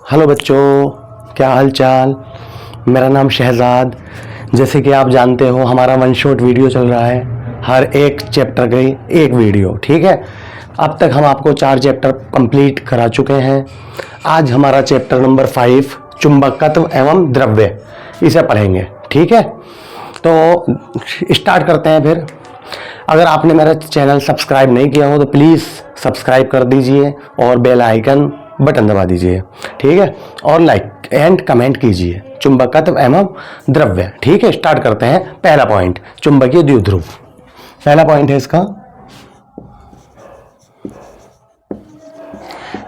Hello बच्चों, क्या हाल चाल। मेरा नाम शहजाद। जैसे कि आप जानते हो हमारा वन शॉट वीडियो चल रहा है, हर एक चैप्टर की एक वीडियो। ठीक है, अब तक हम आपको 4 चैप्टर कंप्लीट करा चुके हैं। आज हमारा चैप्टर नंबर 5 चुंबकत्व एवं द्रव्य, इसे पढ़ेंगे। ठीक है, तो स्टार्ट करते हैं फिर। अगर आपने मेरा चैनल सब्सक्राइब नहीं किया हो तो प्लीज़ सब्सक्राइब कर दीजिए और बेल आइकन बटन दबा दीजिए। ठीक है, और लाइक एंड कमेंट कीजिए। चुंबकत्व एवं द्रव्य। ठीक है, स्टार्ट करते हैं। पहला पॉइंट, चुंबकीय द्विध्रुव। पहला पॉइंट है इसका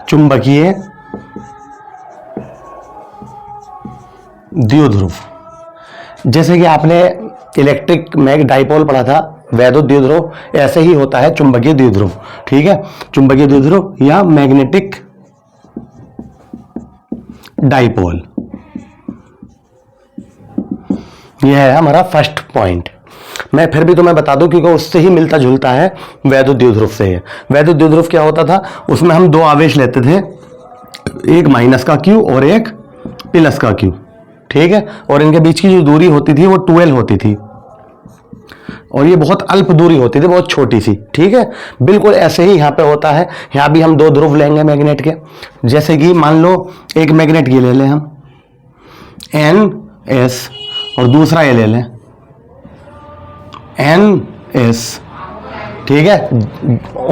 चुंबकीय द्विध्रुव। जैसे कि आपने इलेक्ट्रिक मैग डाइपोल पढ़ा था, वैद्युत द्विध्रुव, ऐसे ही होता है चुंबकीय द्विध्रुव। ठीक है, चुंबकीय द्विध्रुव या मैग्नेटिक डाइपोल, यह है हमारा फर्स्ट पॉइंट। मैं फिर भी तुम्हें बता दूं क्योंकि उससे ही मिलता जुलता है वैद्युत द्विध्रुव से। वैद्युत द्विध्रुव क्या होता था, उसमें हम 2 आवेश लेते थे, एक माइनस का क्यू और एक प्लस का क्यू। ठीक है, और इनके बीच की जो दूरी होती थी वो 12 होती थी, और ये बहुत अल्प दूरी होती थी, बहुत छोटी सी। ठीक है, बिल्कुल ऐसे ही यहाँ पे होता है। यहाँ भी हम 2 ध्रुव लेंगे मैग्नेट के। जैसे कि मान लो एक मैग्नेट ये ले लें हम NS, और दूसरा ये ले लें NS। ठीक है,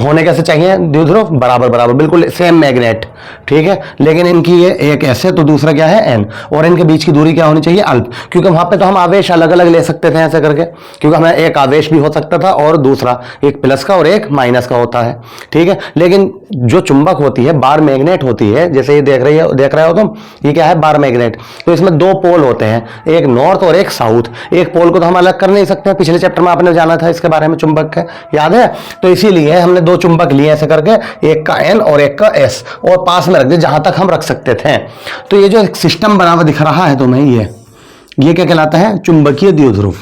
होने कैसे चाहिए द्विध्रुव, बराबर बराबर, बिल्कुल सेम मैग्नेट। ठीक है, लेकिन इनकी ये एक S है तो दूसरा क्या है N, और इनके बीच की दूरी क्या होनी चाहिए, अल्प। क्योंकि वहां पे तो हम आवेश अलग अलग ले सकते थे ऐसे करके, क्योंकि हमें एक आवेश भी हो सकता था और दूसरा एक प्लस का और एक माइनस का होता है। ठीक है, लेकिन जो चुंबक होती है, बार मैग्नेट होती है, जैसे ये देख रहे हो तुम, ये क्या है, बार मैग्नेट। तो इसमें 2 पोल होते हैं, एक नॉर्थ और एक साउथ। एक पोल को तो हम अलग कर नहीं सकते, पिछले चैप्टर में आपने जाना था इसके बारे में, चुंबक का, याद है। तो इसीलिए हमने 2 चुंबक लिए ऐसे करके, एक का N और एक का S, और पास में रख दिए जहां तक हम रख सकते थे। तो ये जो एक सिस्टम बना हुआ दिख रहा है तुम्हें, ये क्या कहलाता है, चुंबकीय द्विध्रुव।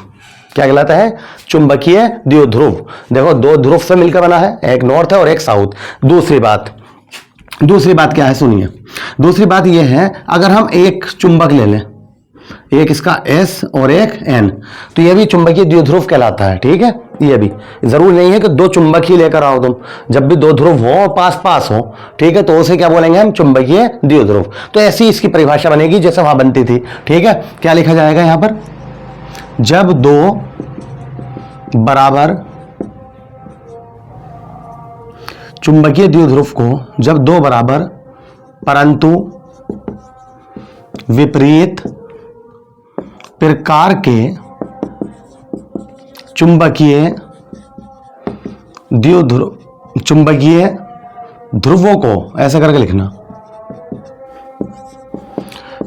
क्या कहलाता है, चुंबकीय द्विध्रुव। देखो 2 ध्रुव से मिलकर बना है, एक नॉर्थ है और एक साउथ। दूसरी बात क्या है, सुनिए। दूसरी बात ये है, अगर हम एक चुंबक ले लें, एक इसका S और एक N, तो ये भी चुंबकीय द्विध्रुव कहलाता है। ठीक है, ये भी जरूरी नहीं है कि 2 चुंबक ही लेकर आओ तुम, जब भी 2 ध्रुव हो पास पास हो, ठीक है, तो उसे क्या बोलेंगे हम, चुंबकीय द्विध्रुव। तो ऐसी इसकी परिभाषा बनेगी जैसे वहां बनती थी। ठीक है, क्या लिखा जाएगा यहां पर, जब 2 बराबर चुंबकीय द्विध्रुव को, जब 2 बराबर परंतु विपरीत प्रकार के चुंबकीय ध्रुवों को, ऐसा करके लिखना,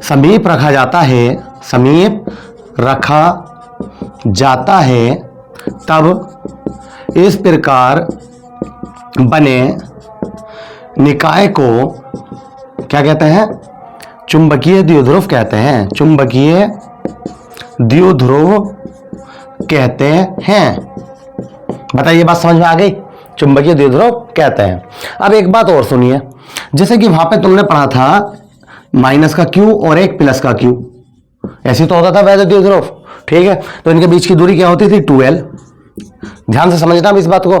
समीप रखा जाता है, तब इस प्रकार बने निकाय को क्या कहते हैं, चुंबकीय द्विध्रुव कहते हैं। चुंबकीय द्विध्रुव कहते हैं। बताइए, बात समझ में आ गई, चुंबकीय द्विध्रुव कहते हैं। अब एक बात और सुनिए, जैसे कि वहां पे तुमने पढ़ा था माइनस का Q और एक प्लस का Q, ऐसे तो होता था वैद्युत द्विध्रुव। ठीक है, तो इनके बीच की दूरी क्या होती थी, 12। ध्यान से समझना इस बात को।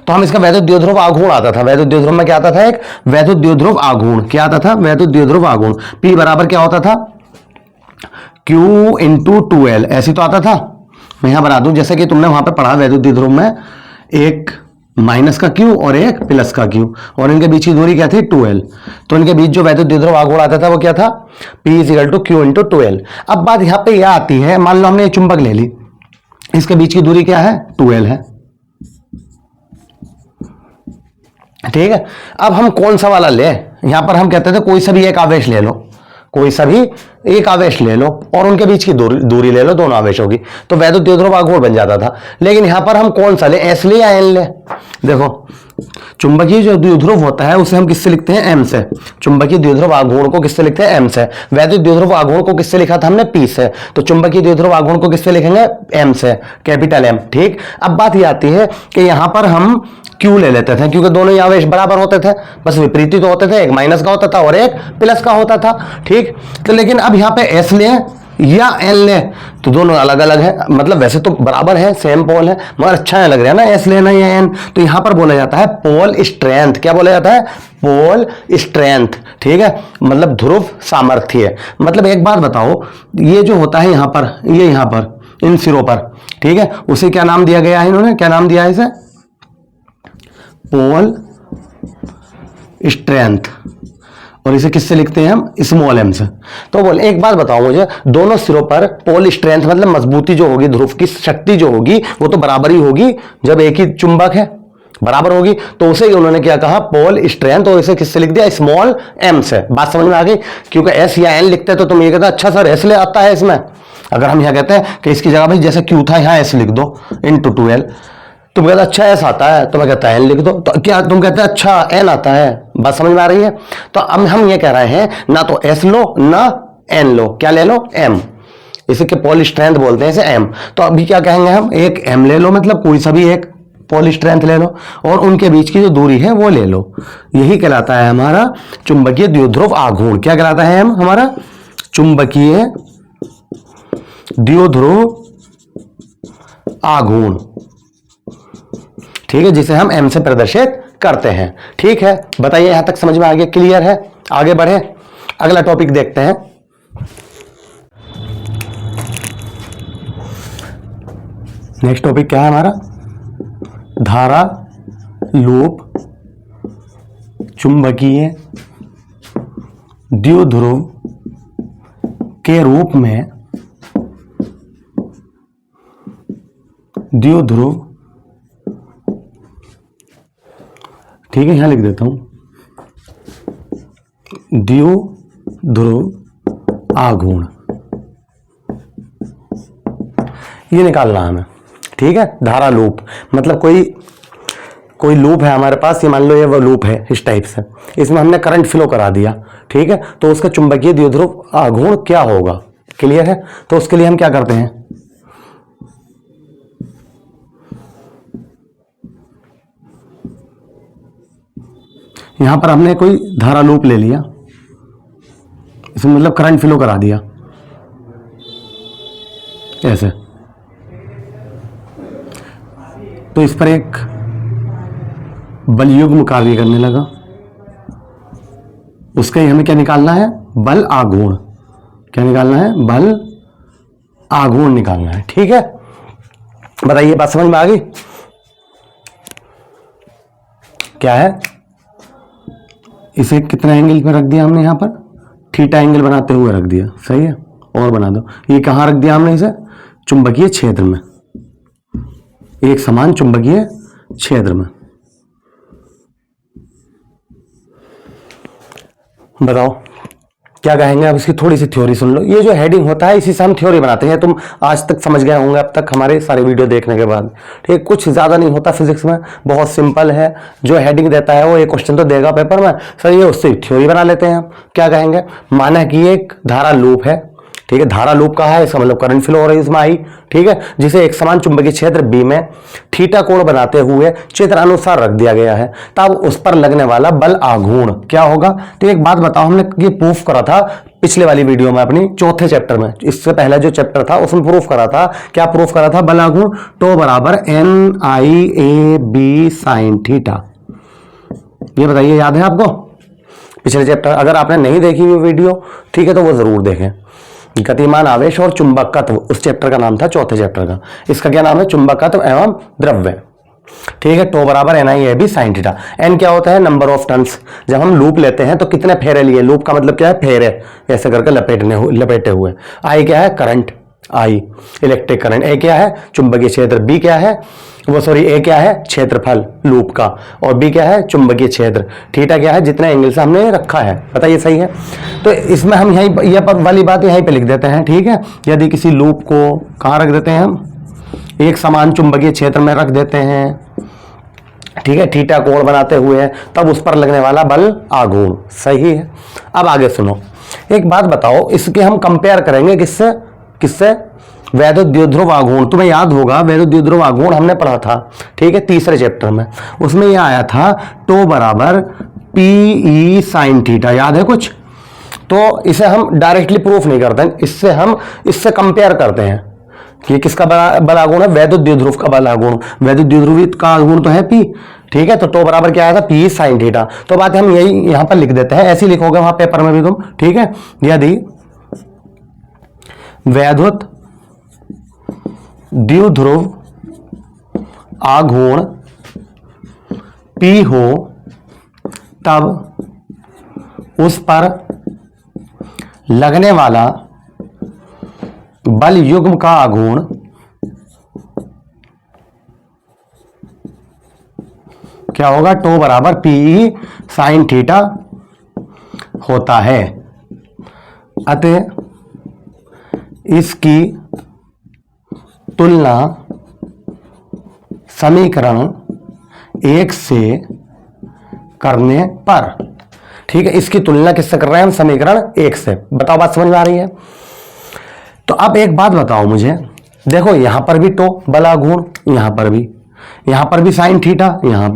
तो हम इसका वैद्युत द्विध्रुव आघूर्ण आता था। वैद्युत द्विध्रुव में क्या आता था, एक वैद्युत द्विध्रुव आघूर्ण। क्या आता था, वैद्युत द्विध्रुव आघूर्ण। P बराबर क्या होता था, Q इंटू 2L, ऐसी तो आता था। मैं यहां बना दूं, जैसे कि तुमने वहां पे पढ़ा वैद्युत द्विध्रुव में, एक माइनस का Q और एक प्लस का Q, और इनके बीच की दूरी क्या थी, 2L। तो इनके बीच जो वैद्युत द्विध्रुव आघूर्ण आता था वो क्या था, P equal to Q into 2L। अब बात यहां पे यह आती है, मान लो हमने एक चुंबक ले ली, इसके बीच की दूरी क्या है, 2L है। ठीक है, अब हम कौन सा वाला ले, यहां पर हम कहते थे कोई सा भी एक आवेश ले लो, कोई सा भी एक आवेश ले लो और उनके बीच की दूरी ले लो, दोनों आवेशों की, तो वैद्युत द्विध्रुव आघूर्ण बन जाता था। लेकिन यहां पर हम कौन सा ले, S ले या N ले। देखो चुंबकीय जो द्विध्रुव होता है उसे हम किससे लिखते हैं, M से। चुंबकीय द्विध्रुव आघूर्ण को किससे लिखते हैं, M से। वैद्युत द्विध्रुव आघूर्ण को किससे लिखा था हमने, P से। तो चुंबकीय द्विध्रुव आघूर्ण को किससे लिखेंगे, M से, कैपिटल M। ठीक, अब बात ये आती है कि यहां पर हम क्यू ले लेते थे, क्योंकि दोनों ही आवेश बराबर होते थे, बस विपरीत ही तो होते थे, एक माइनस का होता था और एक प्लस का होता था। ठीक, तो लेकिन अब यहां पे एस ले या एन ले तो दोनों अलग अलग है, मतलब वैसे तो बराबर है, सेम पोल है, मगर अच्छा नहीं लग रहा है ना एस लेना या एन। तो यहां पर बोला जाता है पोल स्ट्रेंथ। क्या बोला जाता है? Pole strength. ठीक है, मतलब ध्रुव सामर्थ्य। मतलब एक बात बताओ, ये जो होता है यहां पर, ये यहां पर इन सिरों पर, ठीक है, उसे क्या नाम दिया गया है? इन्होंने क्या नाम दिया है इसे? Pole strength. और इसे किससे लिखते हैं हम? स्मॉल एम से। तो बोल एक बात बताओ मुझे, दोनों सिरों पर पोल स्ट्रेंथ मतलब मजबूती जो होगी, ध्रुव की शक्ति जो होगी वो तो बराबर ही होगी जब एक ही चुंबक है, बराबर होगी। तो उसे उन्होंने क्या कहा? Pole strength. और इसे किससे लिख दिया? स्मॉल एम से। बात समझ में आ गई? क्योंकि एस या एन लिखते हैं तो तुम ये कहते अच्छा सर एस ले आता है इसमें। अगर हम यहां कहते हैं कि इसकी जगह भाई जैसे क्यू था यहां एस लिख दो इंटू 2l, तुम कहते अच्छा एस आता है तो मैं कहता है एन लिख दो, तो क्या तुम कहते हैं अच्छा एन आता है? बात समझ में आ रही है? तो अब हम ये कह रहे हैं ना तो एस लो ना एन लो, क्या ले लो? एम। इसे के पोल स्ट्रेंथ बोलते हैं, इसे एम। तो अभी क्या कहेंगे हम? एक एम ले लो, मतलब कोई सा भी एक पोल स्ट्रेंथ ले लो और उनके बीच की जो दूरी है वो ले लो। यही कहलाता है हमारा चुंबकीय द्विध्रुव आघूर्ण। क्या कहलाता है हम? हमारा चुंबकीय द्विध्रुव आघूर्ण। ठीक है, जिसे हम एम से प्रदर्शित करते हैं। ठीक है, बताइए यहां तक समझ में आ गया? क्लियर है? आगे बढ़े, अगला टॉपिक देखते हैं। नेक्स्ट टॉपिक क्या है हमारा? धारा लूप चुंबकीय द्विध्रुव के रूप में द्विध्रुव, ठीक है यहां लिख देता हूं, द्विध्रुव आघूर्ण, ये निकालना है हमें। ठीक है, धारा लूप मतलब कोई लूप है हमारे पास, ये मान लो ये वो लूप है इस टाइप से, इसमें हमने करंट फ्लो करा दिया। ठीक है, तो उसका चुंबकीय द्विध्रुव आघूर्ण क्या होगा? क्लियर है? तो उसके लिए हम क्या करते हैं? यहां पर हमने कोई धारा लूप ले लिया, इसमें मतलब करंट फ्लो करा दिया ऐसे, तो इस पर एक बलयुग्म कार्य करने लगा, उसका ही हमें क्या निकालना है? बल आघूर्ण। क्या निकालना है? बल आघूर्ण निकालना है। ठीक है, बताइए बात समझ में आ गई? क्या है? इसे कितना एंगल पर रख दिया हमने? यहां पर थीटा एंगल बनाते हुए रख दिया। सही है, और बना दो। ये कहां रख दिया हमने इसे? चुंबकीय क्षेत्र में, एक समान चुंबकीय क्षेत्र में। बताओ क्या कहेंगे? अब इसकी थोड़ी सी थ्योरी सुन लो। ये जो हेडिंग होता है इसी से हम थ्योरी बनाते हैं। तुम आज तक समझ गए होंगे अब तक हमारे सारे वीडियो देखने के बाद। ठीक, कुछ ज्यादा नहीं होता फिजिक्स में, बहुत सिंपल है। जो हेडिंग देता है वो एक क्वेश्चन तो देगा पेपर में, सर ये उससे थ्योरी बना लेते हैं हम। क्या कहेंगे? माना कि एक धारा लूप है, ठीक है, धारा लूप कहा है, इसका मतलब करंट फ्लो हो रही है इसमें आई, ठीक है, जिसे एक समान चुंबकीय क्षेत्र बी में थीटा कोण बनाते हुए चित्र अनुसार रख दिया गया है, तब उस पर लगने वाला बल आघूर्ण क्या होगा? तो एक बात बताओ, हमने ये प्रूफ करा था पिछले वाली वीडियो में, अपनी चौथे चैप्टर में। इससे पहले जो चैप्टर था उसमें प्रूफ करा था। क्या प्रूफ करा था? बल आघूर्ण तो बराबर NIAB sin थीटा। ये बताइए याद है आपको पिछले चैप्टर? अगर आपने नहीं देखी हुई वीडियो, ठीक है, तो वो जरूर देखें। गतिमान आवेश और चुंबकत्व, उस चैप्टर का नाम था, चौथे चैप्टर का। इसका क्या नाम है? चुंबकत्व एवं द्रव्य। ठीक है, तो बराबर NIAB sin थीटा। एन क्या होता है? Number of turns. जब हम लूप लेते हैं तो कितने फेरे लिए? लूप का मतलब क्या है? फेरे, ऐसे करके लपेटे हुए। आई क्या है? करंट, आई इलेक्ट्रिक करंट। ए क्या है? चुंबकीय क्षेत्र। बी क्या है? वो सॉरी, ए क्या है? क्षेत्रफल लूप का, और बी क्या है? चुंबकीय क्षेत्र। थीटा क्या है? जितने एंगल से हमने रखा है। बताइए सही है? तो इसमें हम यहीं ये वाली बात यहीं पे लिख देते हैं। ठीक है, यदि किसी लूप को कहाँ रख देते हैं हम? एक समान चुंबकीय क्षेत्र में रख देते हैं, ठीक है, थीटा कोण बनाते हुए, तब उस पर लगने वाला बल आघूर्ण। सही है। अब आगे सुनो, एक बात बताओ, इसके हम कंपेयर करेंगे किससे? वैद्युत द्विध्रुव आघूर्ण, तुम्हें याद होगा वैद्युत द्विध्रुव आघूर्ण हमने पढ़ा था, ठीक है, तीसरे चैप्टर में। उसमें यह आया था टो बराबर पीई साइन थीटा, याद है कुछ? तो इसे हम डायरेक्टली प्रूफ नहीं करते, इससे हम इससे कंपेयर करते हैं कि किसका बल आघूर्ण है, वैद्युत द्विध्रुव का बल आघूर्ण। वैद्युत द्विध्रुवित का आघूर्ण तो है पी, ठीक है, तो टो बराबर क्या आया था, पी साइन थीटा। तो बात हम यही यहां पर लिख देते हैं, ऐसे ही लिखोगे वहां पेपर में भी तुम, ठीक है। यदि वैद्युत द्विध्रुव आघूर्ण पी हो तब उस पर लगने वाला बल युग्म का आघूर्ण क्या होगा, टो बराबर पी साइन थीटा होता है। अतः इसकी तुलना समीकरण 1 से करने पर, ठीक है, इसकी तुलना किससे कर रहे हैं हम, समीकरण 1 से। बताओ बात समझ में आ रही है? तो अब एक बात बताओ मुझे, देखो यहां पर भी टो बल आघूर्ण, यहां पर भी साइन थीटा, यहां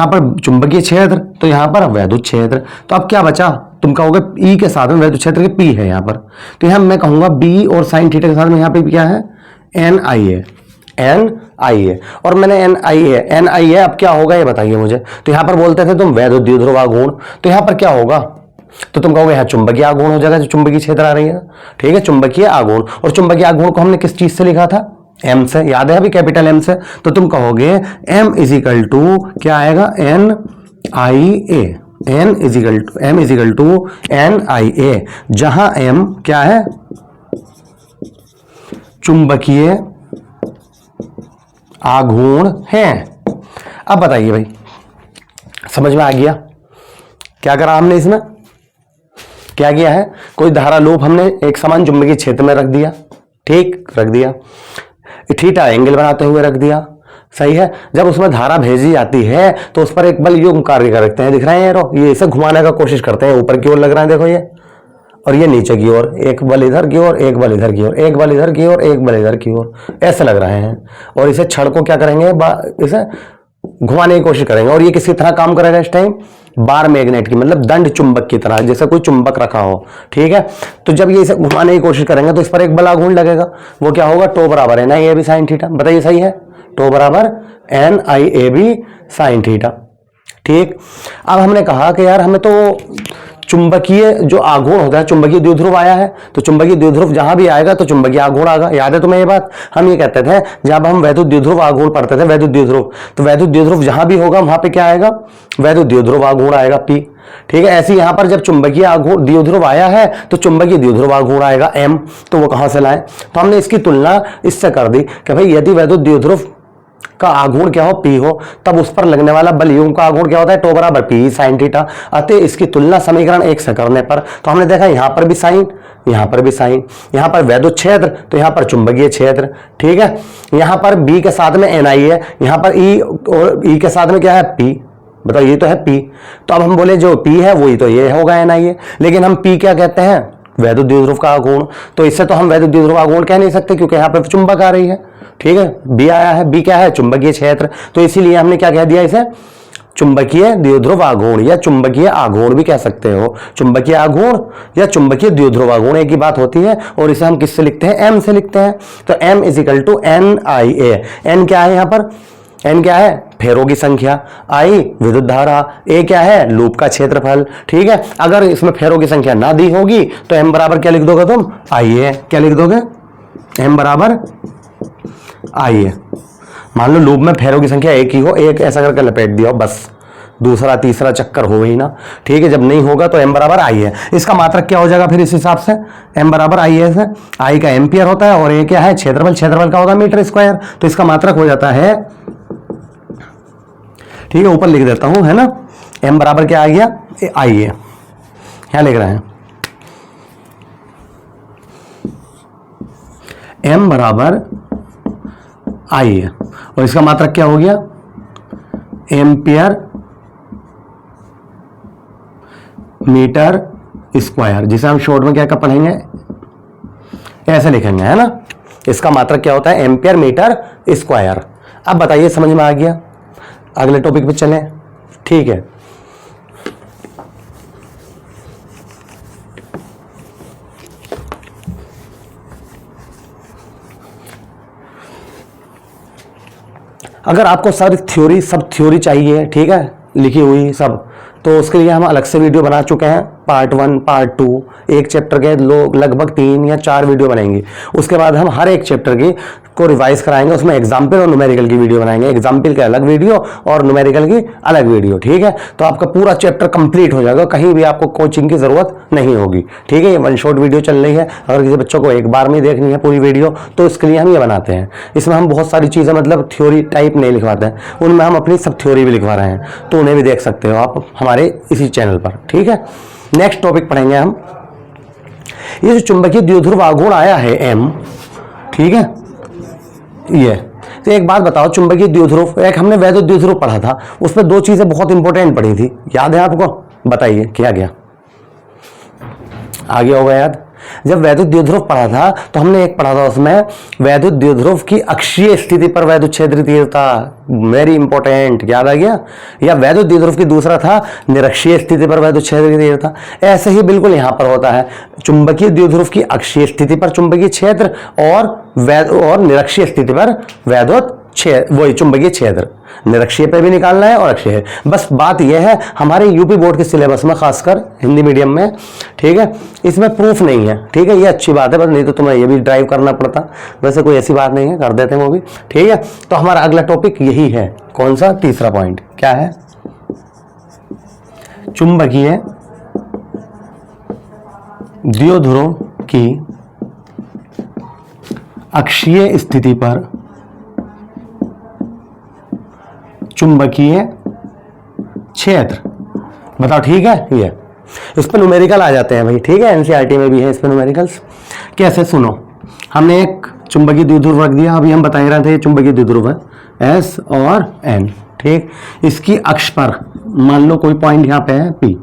पर चुंबकीय क्षेत्र, तो यहां पर वैद्युत क्षेत्र। तो अब क्या बचा, तुम कहोगे ई के साथ में वैद्युत क्षेत्र के पी है यहां पर, तो यहां मैं कहूंगा बी और साइन थीटा के साथ में यहां पे क्या है, एन आई ए, और मैंने एन आई ए, अब क्या होगा ये बताइए मुझे। तो यहां पर बोलते थे तुम वैद्युत द्विध्रुव आघूर्ण, तो यहां पर क्या होगा, तो तुम कहोगे यहां चुंबकीय आघूर्ण हो जाएगा, जो चुंबकीय क्षेत्र आ रही है, ठीक है, चुंबकीय आघूर्ण। और चुंबकीय आघूर्ण को हमने किस चीज से लिखा था, एम से, याद है अभी, कैपिटल एम से। तो तुम कहोगे एम इजिकल टू क्या आएगा, N I A, M is equal to N I A, जहां एम क्या है, चुंबकीय आघूर्ण है। अब बताइए भाई, समझ में आ गया क्या करा हमने इसमें, क्या किया है, कोई धारा लूप हमने एक समान चुंबकीय क्षेत्र में रख दिया, ठीक, रख दिया, थीटा एंगल बनाते हुए रख दिया, सही है। जब उसमें धारा भेजी जाती है तो उस पर एक बल युग्म कार्य करते हैं, दिख रहे हैं एरो, ये इसे घुमाने का कोशिश करते हैं, ऊपर की ओर लग रहा है देखो ये, और ये नीचे की ओर, एक बल इधर की ओर, एक बल इधर की ओर, एक बल इधर की ओर, एक बल इधर की ओर, ऐसे लग रहे हैं। और इसे छड़ को क्या करेंगे, इसे घुमाने की कोशिश करेंगे, और ये किसी तरह काम करेगा इस टाइम, बार मैग्नेट की, मतलब दंड चुंबक की तरह, जैसे कोई चुंबक रखा हो, ठीक है। तो जब ये इसे घुमाने की कोशिश करेंगे तो इस पर एक बल आघूर्ण लगेगा, वो क्या होगा, टो बराबर N I A B sine theta. बताइए सही है, टो बराबर N I A B sine theta, ठीक। अब हमने कहा कि यार हमें तो चुंबकीय जो आघूर्ण होता है, चुंबकीय द्विध्रुव आया है, तो चुंबकीय द्विध्रुव जहां भी आएगा तो चुंबकीय आघूर्ण आएगा, याद है तुम्हें ये बात? हम ये कहते थे जब हम वैद्युत द्विध्रुव आघूर्ण पढ़ते थे, वैद्युत द्विध्रुव, तो वैद्युत द्विध्रुव जहां भी होगा वहां पे क्या आएगा, वैद्युत द्विध्रुव आघूर्ण आएगा पी, ठीक है। ऐसे यहां पर जब चुंबकीय आघूर्ण द्विध्रुव आया है तो चुंबकीय द्विध्रुव आघूर्ण आएगा एम, तो वो कहां से लाए, तो हमने इसकी तुलना इससे कर दी कि भाई यदि वैद्युत द्विध्रुव का आघूर्ण क्या हो, पी हो, तब उस पर लगने वाला बल युग्म का आघूर्ण क्या होता है, टो बराबर पी साइन थीटा। अतः इसकी तुलना समीकरण 1 से करने पर, तो हमने देखा यहां पर भी साइन, यहां पर भी साइन, यहां पर वैद्युत क्षेत्र तो यहां पर चुंबकीय क्षेत्र, ठीक है। यहां पर बी के साथ में एन आई है, यहां पर ई, और ई के साथ में क्या है, पी। बताओ ये तो है पी, तो अब हम बोले जो पी है वही तो ये होगा एन आई है, लेकिन हम पी क्या कहते हैं, वैद्युत द्विध्रुव का आघूर्ण, तो इससे तो हम वैद्युत द्विध्रुव आघूर्ण कह नहीं सकते क्योंकि यहां पर चुंबक आ रही है, ठीक है। बी आया है, बी क्या है, चुंबकीय क्षेत्र, तो इसीलिए हमने क्या कह दिया इसे, चुंबकीय द्विध्रुव आघूर्ण, या चुंबकीय आघूर्ण भी कह सकते हो, चुंबकीय आघूर्ण या चुंबकीय द्विध्रुव आघूर्ण एक ही बात होती है। और इसे हम किससे लिखते हैं, एम से लिखते हैं, तो M is equal to N I A. N क्या है यहां पर, एन क्या है, फेरों की संख्या, आई विद्युत धारा, ए क्या है, लूप का क्षेत्रफल, ठीक है। अगर इसमें फेरों की संख्या ना दी होगी तो एम बराबर क्या लिख दोगे तुम, आई ए, क्या लिख दोगे, एम बराबर आई ए। मान लो लूप में फेरों की संख्या एक ही हो, एक ऐसा करके लपेट दिया हो, बस दूसरा तीसरा चक्कर हो ही ना, ठीक है। जब नहीं होगा तो एम बराबर आई है, इसका मात्रक क्या हो जाएगा फिर इस हिसाब से, एम बराबर आई है से, आई का एम्पियर होता है और ए क्या है, क्षेत्रफल, क्षेत्रफल का होगा मीटर स्क्वायर, तो इसका मात्रक हो जाता है, ठीक है, ऊपर लिख देता हूं, है ना, एम बराबर क्या आ गया, आई है, यहां लिख रहे हैं एम बराबर आई है, और इसका मात्रक क्या हो गया, एम्पियर मीटर स्क्वायर, जिसे हम शॉर्ट में क्या पढ़ेंगे, ऐसे लिखेंगे, है ना, इसका मात्रक क्या होता है? Ampere metre square. अब बताइए समझ में आ गया? अगले टॉपिक पे चलें। ठीक है, अगर आपको सारी थ्योरी, सब थ्योरी चाहिए, ठीक है, लिखी हुई सब, तो उसके लिए हम अलग से वीडियो बना चुके हैं, पार्ट 1, पार्ट 2, एक चैप्टर के लोग लगभग 3 या 4 वीडियो बनाएंगे। उसके बाद हम हर एक चैप्टर की को रिवाइज कराएंगे, उसमें एग्जाम्पल और न्यूमेरिकल की वीडियो बनाएंगे, एग्जाम्पल के अलग वीडियो और न्यूमेरिकल की अलग वीडियो। ठीक है, तो आपका पूरा चैप्टर कंप्लीट हो जाएगा, कहीं भी आपको कोचिंग की जरूरत नहीं होगी। ठीक है, ये 1 शॉट वीडियो चल रही है, अगर किसी बच्चों को एक बार में देखनी है पूरी वीडियो तो इसके लिए हम ये बनाते हैं। इसमें हम बहुत सारी चीजें मतलब थ्योरी टाइप नहीं लिखवाते हैं, उनमें हम अपनी सब थ्योरी भी लिखवा रहे हैं, तो उन्हें भी देख सकते हो आप हमारे इसी चैनल पर। ठीक है, नेक्स्ट टॉपिक पढ़ेंगे हम, ये जो चुंबकीय द्विध्रुव आघूर्ण आया है M, ठीक है, ये तो एक बात बताओ, चुंबकीय द्विध्रुव, एक हमने वैद्युत द्विध्रुव पढ़ा था, उसमें 2 चीजें बहुत इंपॉर्टेंट पढ़ी थी, याद है आपको? बताइए क्या गया, आ गया होगा याद? जब वैद्युत द्विध्रुव पढ़ा था तो हमने एक पढ़ा था उसमें, वैद्युत द्विध्रुव की अक्षीय स्थिति पर वैद्युत क्षेत्र तीव्रता, वेरी इंपॉर्टेंट, याद आ गया? या वैद्युत द्विध्रुव की दूसरा था निरक्षीय स्थिति पर वैद्युत क्षेत्र की तीव्रता। ऐसे ही बिल्कुल यहां पर होता है, चुंबकीय द्विध्रुव की अक्षीय स्थिति पर चुंबकीय क्षेत्र और निरक्षीय स्थिति पर वैद्युत वही चुंबकीय क्षेत्र, निरक्षीय पे भी निकालना है और अक्षीय। बस बात यह है हमारे यूपी बोर्ड के सिलेबस में, खासकर हिंदी मीडियम में, ठीक है, इसमें प्रूफ नहीं है। ठीक है, ये अच्छी बात है, बस नहीं तो तुम्हें ये भी ड्राइव करना पड़ता, वैसे कोई ऐसी बात नहीं है, कर देते हैं वो भी। ठीक है, तो हमारा अगला टॉपिक यही है, कौन सा? तीसरा पॉइंट क्या है? चुंबकीय द्विध्रुव की अक्षीय स्थिति पर चुंबकीय क्षेत्र, बताओ। ठीक है, ये इस पर न्यूमेरिकल आ जाते हैं भाई। ठीक है, एनसीईआरटी में भी है इस पर न्यूमेरिकल्स। कैसे? सुनो, हमने एक चुंबकीय द्विध्रुव रख दिया, अभी हम बता ही रहे थे चुंबकीय द्विध्रुव है S और N। ठीक, इसकी अक्ष पर मान लो कोई पॉइंट यहाँ पे है P,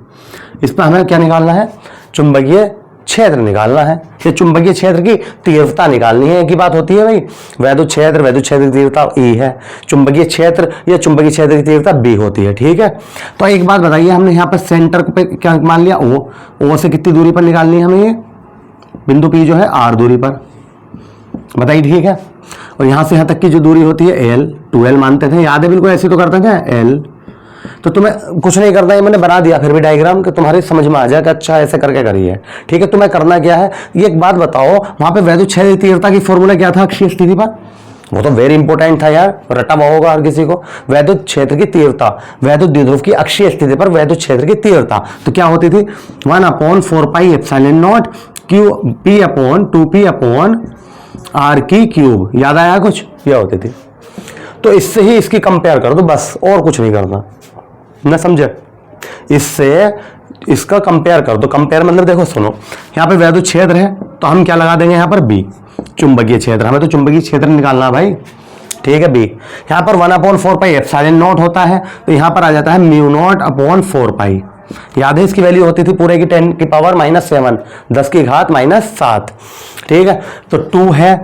इस पर हमें क्या निकालना है? चुंबकीय क्षेत्र निकालना है, ये चुंबकीय क्षेत्र की तीव्रता निकालनी है। एक ही बात होती है भाई, वैद्युत क्षेत्र की तीव्रता E है, चुंबकीय क्षेत्र या चुंबकीय क्षेत्र की तीव्रता B होती है। ठीक है, तो एक बात बताइए, हमने यहाँ पर सेंटर पे क्या मान लिया? O से कितनी दूरी पर निकालनी है हमें? ये बिंदु P जो है R दूरी पर, बताइए। ठीक है, और यहां से यहां तक की जो दूरी होती है L, 2L मानते थे, याद है? बिल्कुल ऐसे तो करते थे L। तो तुम्हें कुछ नहीं करना है, मैंने बना दिया फिर भी डायग्राम कि तुम्हारी समझ में आ जाए कि अच्छा ऐसे करके करिए। ठीक है, तुम्हें करना क्या है, ये एक बात बताओ, वहां पे वैद्युत क्षेत्र तीव्रता की फॉर्मूला क्या था अक्षीय स्थिति पर? वो तो वेरी इंपॉर्टेंट था यार, रटा हुआ होगा हर किसी को। वैद्युत क्षेत्र की तीव्रता, वैद्युत द्विध्रुव की अक्षीय स्थिति पर वैद्युत क्षेत्र की तीव्रता तो क्या होती थी? 1/4πε0 P/2P/r की क्यूब। याद आया कुछ? यह होती थी। तो इससे ही इसकी कंपेयर कर दो बस, और कुछ नहीं करना, ना समझे? इससे इसका कंपेयर कर दो। कंपेयर मतलब देखो, सुनो, यहाँ पे वैद्युत क्षेत्र है तो हम क्या लगा देंगे यहाँ पर? B, चुंबकीय क्षेत्र, हमें तो चुंबकीय क्षेत्र निकालना भाई। ठीक है, B यहाँ पर 1/4πε0 होता है, तो यहाँ पर आ जाता है μ0/4π। याद है इसकी वैल्यू होती थी पूरे की 10⁻⁷, 10 की घात -7। ठीक है, तो 2 है,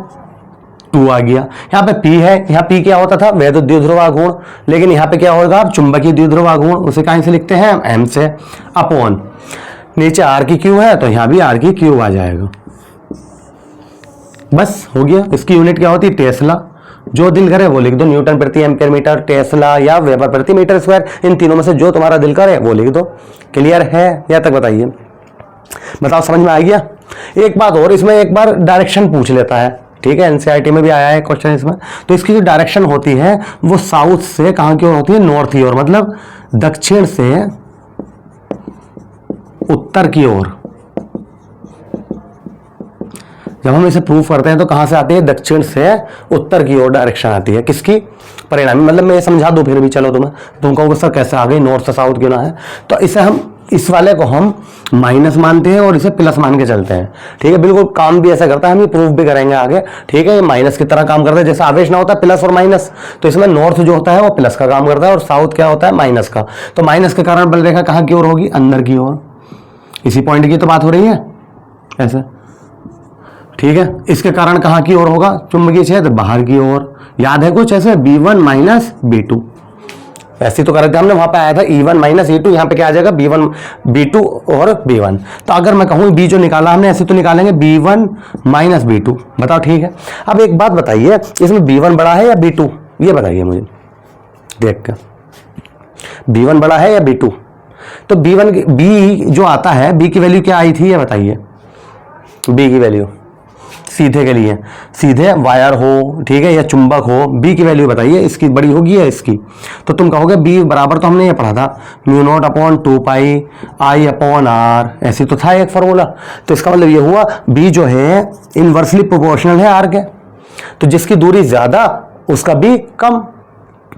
2 आ गया। यहाँ पे P है, यहाँ P क्या होता था? वैद्युत द्विध्रुव आघूर्ण, लेकिन यहाँ पे क्या होगा? आप चुंबकीय द्विध्रुव आघूर्ण, उसे कहां से लिखते हैं? M से, अपॉन नीचे R की क्यूब है तो यहाँ भी R की क्यूब आ जाएगा। बस हो गया। इसकी यूनिट क्या होती है? टेस्ला। जो दिल करे वो लिख दो, न्यूटन प्रति एम्पियर मीटर, टेस्ला या वेबर प्रति मीटर स्क्वायर, इन तीनों में से जो तुम्हारा दिल करे वो लिख दो। क्लियर है? यहाँ तक बताइए, बताओ समझ में आ गया? एक बात और, इसमें एक बार डायरेक्शन पूछ लेता है। ठीक है, एनसीईआरटी में भी आया है क्वेश्चन इसमें। तो इसकी जो डायरेक्शन होती है वो साउथ से कहां की ओर होती है? नॉर्थ की ओर, मतलब दक्षिण से उत्तर की ओर। जब हम इसे प्रूफ करते हैं तो कहां से आती है? दक्षिण से उत्तर की ओर डायरेक्शन आती है। किसकी? परिणामी। मतलब मैं समझा दूं फिर भी, चलो तुम कहोगे सर कैसे आ गई, नॉर्थ से साउथ क्यों ना है? तो इसे हम, इस वाले को हम माइनस मानते हैं और इसे प्लस मान के चलते हैं। ठीक है, बिल्कुल काम भी ऐसा करता है, हम ये प्रूफ भी करेंगे आगे। ठीक है, ये माइनस की तरह काम करता है, जैसे आवेश ना होता है प्लस और माइनस, तो इसमें नॉर्थ जो होता है वो प्लस का काम करता है और साउथ क्या होता है? माइनस का। तो माइनस के कारण बल रेखा कहां की ओर होगी? अंदर की ओर। इसी पॉइंट की तो बात हो रही है, ऐसे। ठीक है, इसके कारण कहाँ की ओर होगा चुंबकीय क्षेत्र, बाहर की ओर। याद है कुछ ऐसे B1 माइनस B2, ऐसे तो कर थे हमने, वहां पे आया था E1 माइनस E2, यहाँ पे क्या आ जाएगा B1 B2 और B1। तो अगर मैं कहूँ B जो निकाला हमने, ऐसे तो निकालेंगे B1 माइनस B2। बताओ ठीक है। अब एक बात बताइए, इसमें B1 बड़ा है या B2, ये बताइए मुझे देख कर, B1 बड़ा है या B2। तो B जो आता है, B की वैल्यू क्या आई थी ये बताइए। B की वैल्यू सीधे के लिए, सीधे वायर हो, ठीक है, या चुंबक हो, B की वैल्यू बताइए, इसकी बड़ी होगी या इसकी। तो तुम कहोगे B बराबर, तो हमने ये पढ़ा था μ0/2πi/r, ऐसी तो था एक फॉर्मूला। तो इसका मतलब ये हुआ B जो है इनवर्सली प्रोपोर्शनल है R के, तो जिसकी दूरी ज्यादा उसका B कम।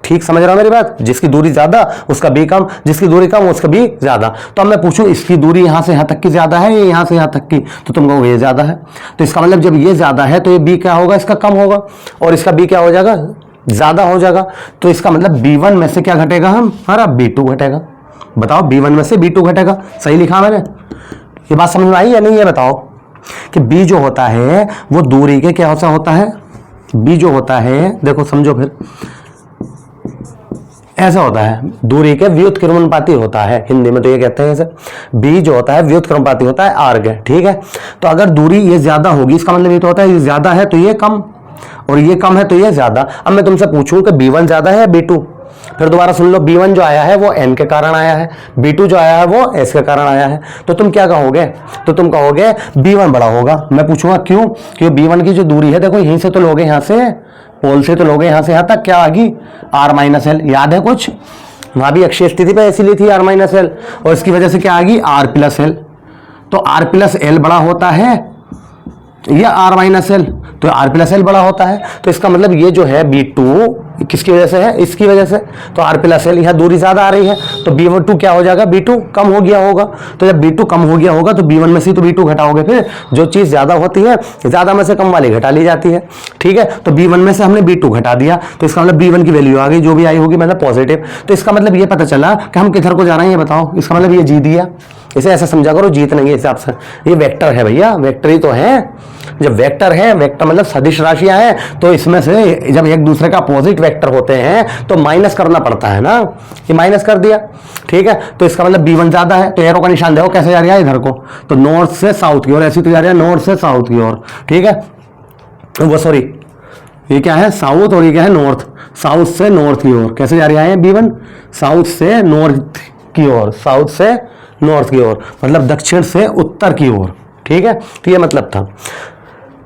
ठीक समझ रहा हूं मेरी बात, जिसकी दूरी ज्यादा उसका B कम, जिसकी दूरी कम उसका B ज्यादा। तो अब मैं पूछूं इसकी दूरी यहां से यहां तक की ज्यादा है या यहां से यहां तक की, तो तुम कहोगे ये ज्यादा है। तो इसका मतलब जब ये ज्यादा है तो ये B क्या होगा, इसका कम होगा, और इसका B क्या हो जाएगा, ज्यादा हो जाएगा। तो इसका मतलब B1 में से क्या घटेगा, हमारा B2 घटेगा। बताओ B1 में से B2 घटेगा, सही लिखा मैंने, ये बात समझ में आई या नहीं। ये बताओ कि B जो होता है वो दूरी के क्या होता है, B जो होता है, देखो समझो फिर, ऐसा होता है, दूरी के व्युत्क्रमानुपाती होता है, हिंदी में तो ये कहते हैं ऐसे। B जो होता है व्युत्क्रमानुपाती होता है R के, ठीक है। तो अगर दूरी ये ज्यादा होगी, इसका मतलब ये तो होता है ये ज्यादा है तो ये कम, और ये कम है तो ये ज्यादा। अब मैं तुमसे पूछूं कि B1 ज्यादा है या B2, फिर दोबारा सुन लो, B1 जो आया है वो N के कारण आया है, B2 जो आया है वो S के कारण आया है। तो तुम क्या कहोगे, तो तुम कहोगे B1 बड़ा होगा। मैं पूछूंगा क्यों, क्योंकि B1 की जो दूरी है, देखो यहीं से तो लोगे, यहां से पोल से तो लोगे, यहां से यहां तक क्या आ गई R माइनस एल। याद है कुछ, वहां भी अक्षीय स्थिति पे ऐसी ली थी R माइनस एल, और इसकी वजह से क्या आ गई R प्लस एल। तो R प्लस एल बड़ा होता है या R माइनस एल, तो R प्लस एल बड़ा होता है। तो इसका मतलब ये जो है B2 किसकी वजह से है, इसकी वजह से। तो R प्लस एल, यहाँ दूरी ज्यादा आ रही है, तो B2 क्या हो जाएगा, B2 कम हो गया होगा। तो जब B2 कम हो गया होगा तो B1 में से तो B2 घटाओगे, फिर जो चीज ज्यादा होती है ज्यादा में से कम वाली घटा ली जाती है, ठीक है। तो B1 में से हमने B2 घटा दिया, तो इसका मतलब B1 की वैल्यू आ गई, जो भी आई होगी मतलब पॉजिटिव। तो इसका मतलब ये पता चला कि हम किधर को जा रहे हैं, ये बताओ। इसका मतलब ये जी दिया, इसे ऐसा समझा करो, जीत नहीं है हिसाब से, ये वेक्टर है भैया, वेक्टर ही तो है। जब वेक्टर है, वेक्टर मतलब सदिश राशियां हैं, तो इसमें से जब एक दूसरे का अपोजिट वेक्टर होते हैं तो माइनस करना पड़ता है ना, ये माइनस कर दिया, ठीक है। तो इसका मतलब B1 ज्यादा है, तो एरो का निशान देखो कैसे जा रहा है इधर को, तो नॉर्थ से साउथ की ओर, ऐसी तो जा रहा है नॉर्थ से साउथ की ओर, ठीक है। वो सॉरी, ये क्या है साउथ और ये क्या है नॉर्थ, साउथ से नॉर्थ की ओर कैसे जा रहा है B1, साउथ से नॉर्थ की ओर, साउथ से नॉर्थ की ओर, मतलब दक्षिण से उत्तर की ओर, ठीक है। तो ये मतलब था,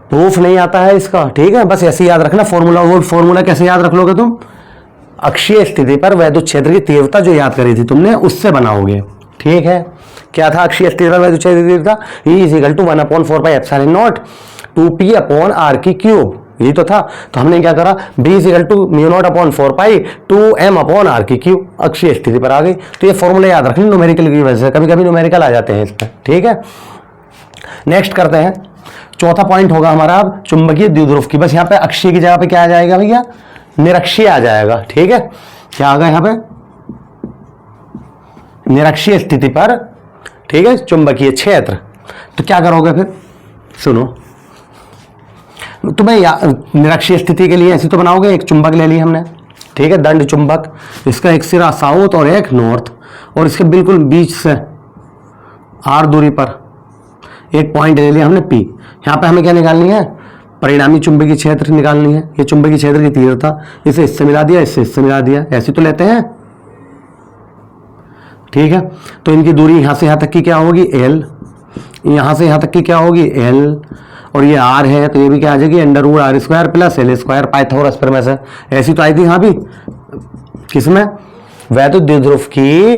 प्रूफ नहीं आता है इसका, ठीक है। बस ऐसे याद रखना फॉर्मूला। वो फॉर्मूला कैसे याद रख लोगे तुम, अक्षीय स्थिति पर वैद्युत क्षेत्र की तीव्रता जो याद करी थी तुमने, उससे बनाओगे, ठीक है। क्या था अक्षीय स्थिति पर वैद्युत क्षेत्र की तीव्रता, E = 1/4πε0 2p अपॉन r की क्यूब, यही तो था। तो हमने क्या करा, B = μ0/4π 2m अपॉन r की क्यूब, अक्षीय स्थिति पर आ गई। तो ये फॉर्मूला याद रखना न्यूमेरिकल की वजह से, कभी कभी न्यूमेरिकल आ जाते हैं इसमें, ठीक है। नेक्स्ट करते हैं, चौथा पॉइंट होगा हमारा अब चुंबकीय द्विध्रुव की। बस यहाँ पे अक्षीय की जगह पे क्या आ जाएगा भैया, निरक्षीय आ जाएगा, ठीक है। क्या आ गया यहाँ पे, निरक्षीय स्थिति पर, ठीक है, चुंबकीय क्षेत्र। तो क्या करोगे फिर, सुनो, तुम्हें निरक्षीय स्थिति के लिए ऐसे तो बनाओगे, एक चुंबक ले लिया हमने, ठीक है, दंड चुंबक, इसका एक सिरा साउथ और एक नॉर्थ, और इसके बिल्कुल बीच से R दूरी पर एक पॉइंट ले लिया हमने P। यहाँ पे हमें क्या निकालनी है, परिणामी चुंबकीय क्षेत्र निकालनी है। ये चुंबकीय क्षेत्र की तीव्रता, इसे इससे मिला दिया, इससे इससे मिला दिया, ऐसे तो लेते हैं, ठीक है। तो इनकी दूरी यहाँ से यहाँ तक की क्या होगी L, यहाँ से यहाँ तक की क्या होगी L, और ये R है तो ये भी क्या आ जाएगी √r² + L², पाइथागोरस प्रमेय से। ऐसी तो आई थी यहाँ भी, किसमें, वैद्युत द्विध्रुव की